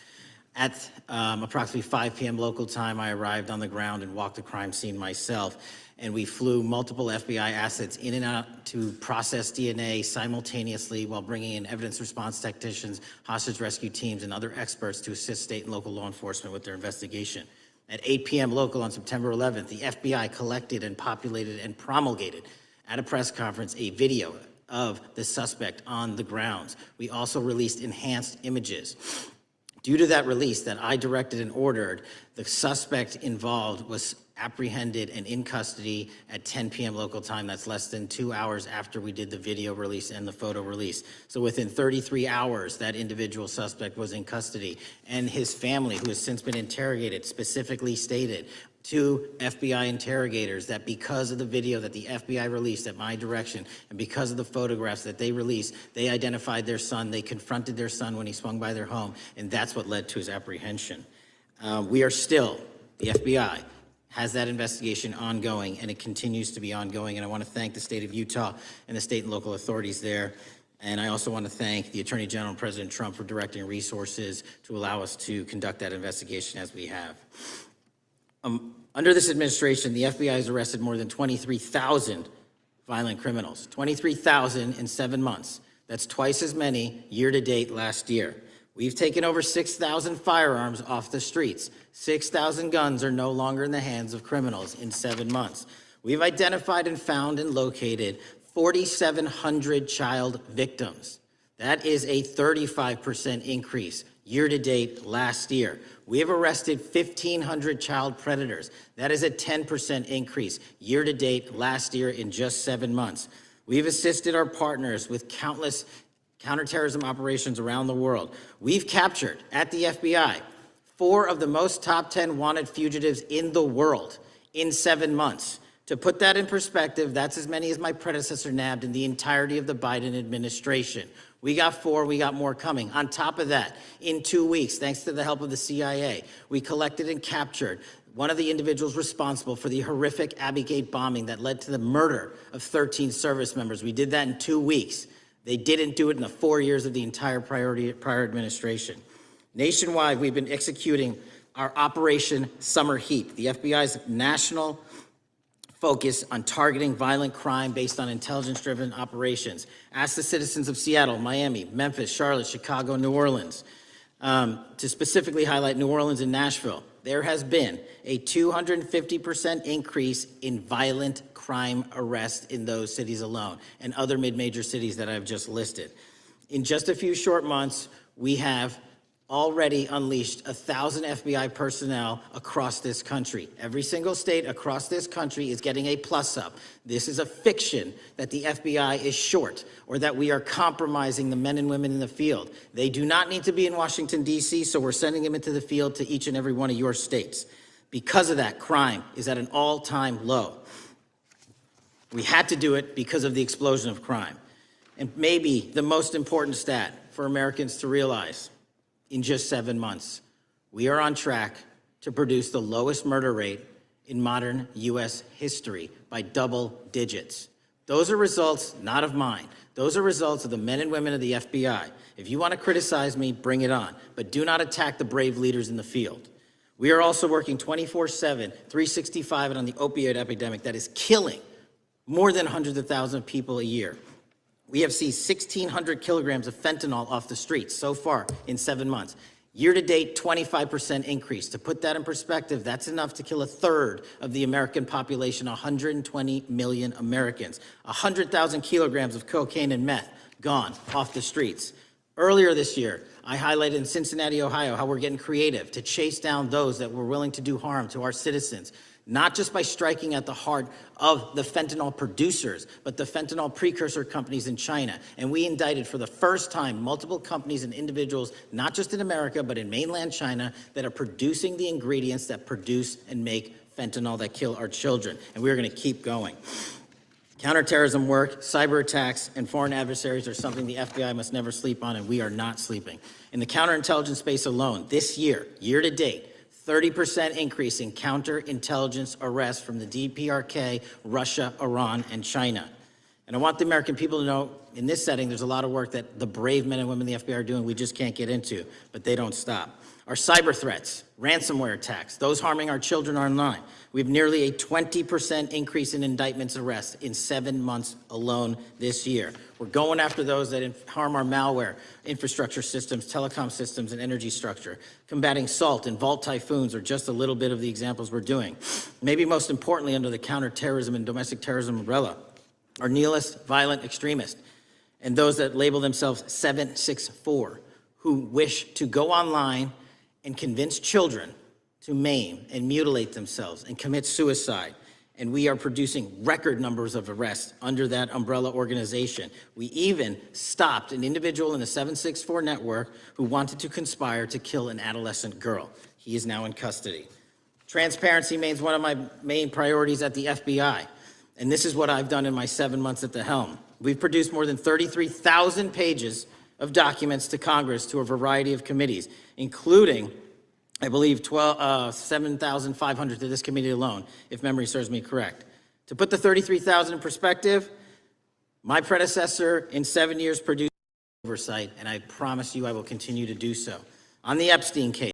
At approximately 5 p.m. local time, I arrived on the ground and walked the crime scene myself, and we flew multiple FBI assets in and out to process DNA simultaneously while bringing in evidence response technicians, hostage rescue teams, and other experts to assist state and local law enforcement with their investigation. At 8 p.m. local on September 11th, the FBI collected and populated and promulgated at a press conference a video of the suspect on the grounds. We also released enhanced images. Due to that release that I directed and ordered, the suspect involved was apprehended and in custody at 10 p.m. local time. That's less than 2 hours after we did the video release and the photo release. So within 33 hours, that individual suspect was in custody. And his family, who has since been interrogated, specifically stated to FBI interrogators that because of the video that the FBI released at my direction and because of the photographs that they released, they identified their son, they confronted their son when he swung by their home, and that's what led to his apprehension. We are still, the FBI has that investigation ongoing, and it continues to be ongoing, and I want to thank the state of Utah and the state and local authorities there. And I also want to thank the Attorney General and President Trump for directing resources to allow us to conduct that investigation as we have. Under this administration, the FBI has arrested more than 23,000 violent criminals. 23,000 in 7 months. That's twice as many year to date last year. We've taken over 6,000 firearms off the streets. 6,000 guns are no longer in the hands of criminals in 7 months. We've identified and found and located 4,700 child victims. That is a 35% increase year to date last year. We have arrested 1,500 child predators. That is a 10% increase year to date last year in just 7 months. We've assisted our partners with countless counterterrorism operations around the world. We've captured at the FBI 4 of the most top 10 wanted fugitives in the world in 7 months. To put that in perspective, that's as many as my predecessor nabbed in the entirety of the Biden administration. We got 4, we got more coming. On top of that, in 2 weeks, thanks to the help of the CIA, we collected and captured one of the individuals responsible for the horrific Abbey Gate bombing that led to the murder of 13 service members. We did that in 2 weeks. They didn't do it in the 4 years of the entire prior administration. Nationwide, we've been executing our Operation Summer Heat, the FBI's national focus on targeting violent crime based on intelligence-driven operations. Ask the citizens of Seattle, Miami, Memphis, Charlotte, Chicago, New Orleans, to specifically highlight New Orleans and Nashville. There has been a 250% increase in violent crime arrests in those cities alone and other mid-major cities that I've just listed. In just a few short months, we have already unleashed 1,000 FBI personnel across this country. Every single state across this country is getting a plus up. This is a fiction that the FBI is short or that we are compromising the men and women in the field. They do not need to be in Washington, D.C., so we're sending them into the field to each and every one of your states. Because of that, crime is at an all-time low. We had to do it because of the explosion of crime. And maybe the most important stat for Americans to realize, in just 7 months, we are on track to produce the lowest murder rate in modern U.S. history by double digits. Those are results not of mine. Those are results of the men and women of the FBI. If you want to criticize me, bring it on, but do not attack the brave leaders in the field. We are also working 24/7, 365 on the opioid epidemic that is killing more than hundreds of thousands of people a year. We have seized 1,600 kilograms of fentanyl off the streets so far in 7 months. Year to date, 25% increase. To put that in perspective, that's enough to kill a third of the American population, 120 million Americans. 100,000 kilograms of cocaine and meth gone off the streets. Earlier this year, I highlighted in Cincinnati, Ohio, how we're getting creative to chase down those that were willing to do harm to our citizens. Not just by striking at the heart of the fentanyl producers, but the fentanyl precursor companies in China. And we indicted for the first time multiple companies and individuals, not just in America, but in mainland China, that are producing the ingredients that produce and make fentanyl that kill our children. And we're going to keep going. Counterterrorism work, cyber attacks, and foreign adversaries are something the FBI must never sleep on, and we are not sleeping. In the counterintelligence space alone, this year, year to date, 30% increase in counterintelligence arrests from the DPRK, Russia, Iran, and China. And I want the American people to know, in this setting, there's a lot of work that the brave men and women in the FBI are doing we just can't get into, but they don't stop. Our cyber threats, ransomware attacks, those harming our children online. We have nearly a 20% increase in indictments and arrests in 7 months alone this year. We're going after those that harm our malware, infrastructure systems, telecom systems, and energy structure. Combating SALT and Vault typhoons are just a little bit of the examples we're doing. Maybe most importantly, under the counterterrorism and domestic terrorism umbrella, our nihilist, violent extremists. and those that label themselves 764, who wish to go online and convince children to maim and mutilate themselves and commit suicide. And we are producing record numbers of arrests under that umbrella organization. We even stopped an individual in the 764 network who wanted to conspire to kill an adolescent girl. He is now in custody. Transparency remains one of my main priorities at the FBI. And this is what I've done in my 7 months at the helm. We've produced more than 33,000 pages of documents to Congress to a variety of committees, including, I believe, 7,500 to this committee alone, if memory serves me correct. To put the 33,000 in perspective, my predecessor in 7 years produced oversight, and I promise you I will continue to do so. On the Epstein case,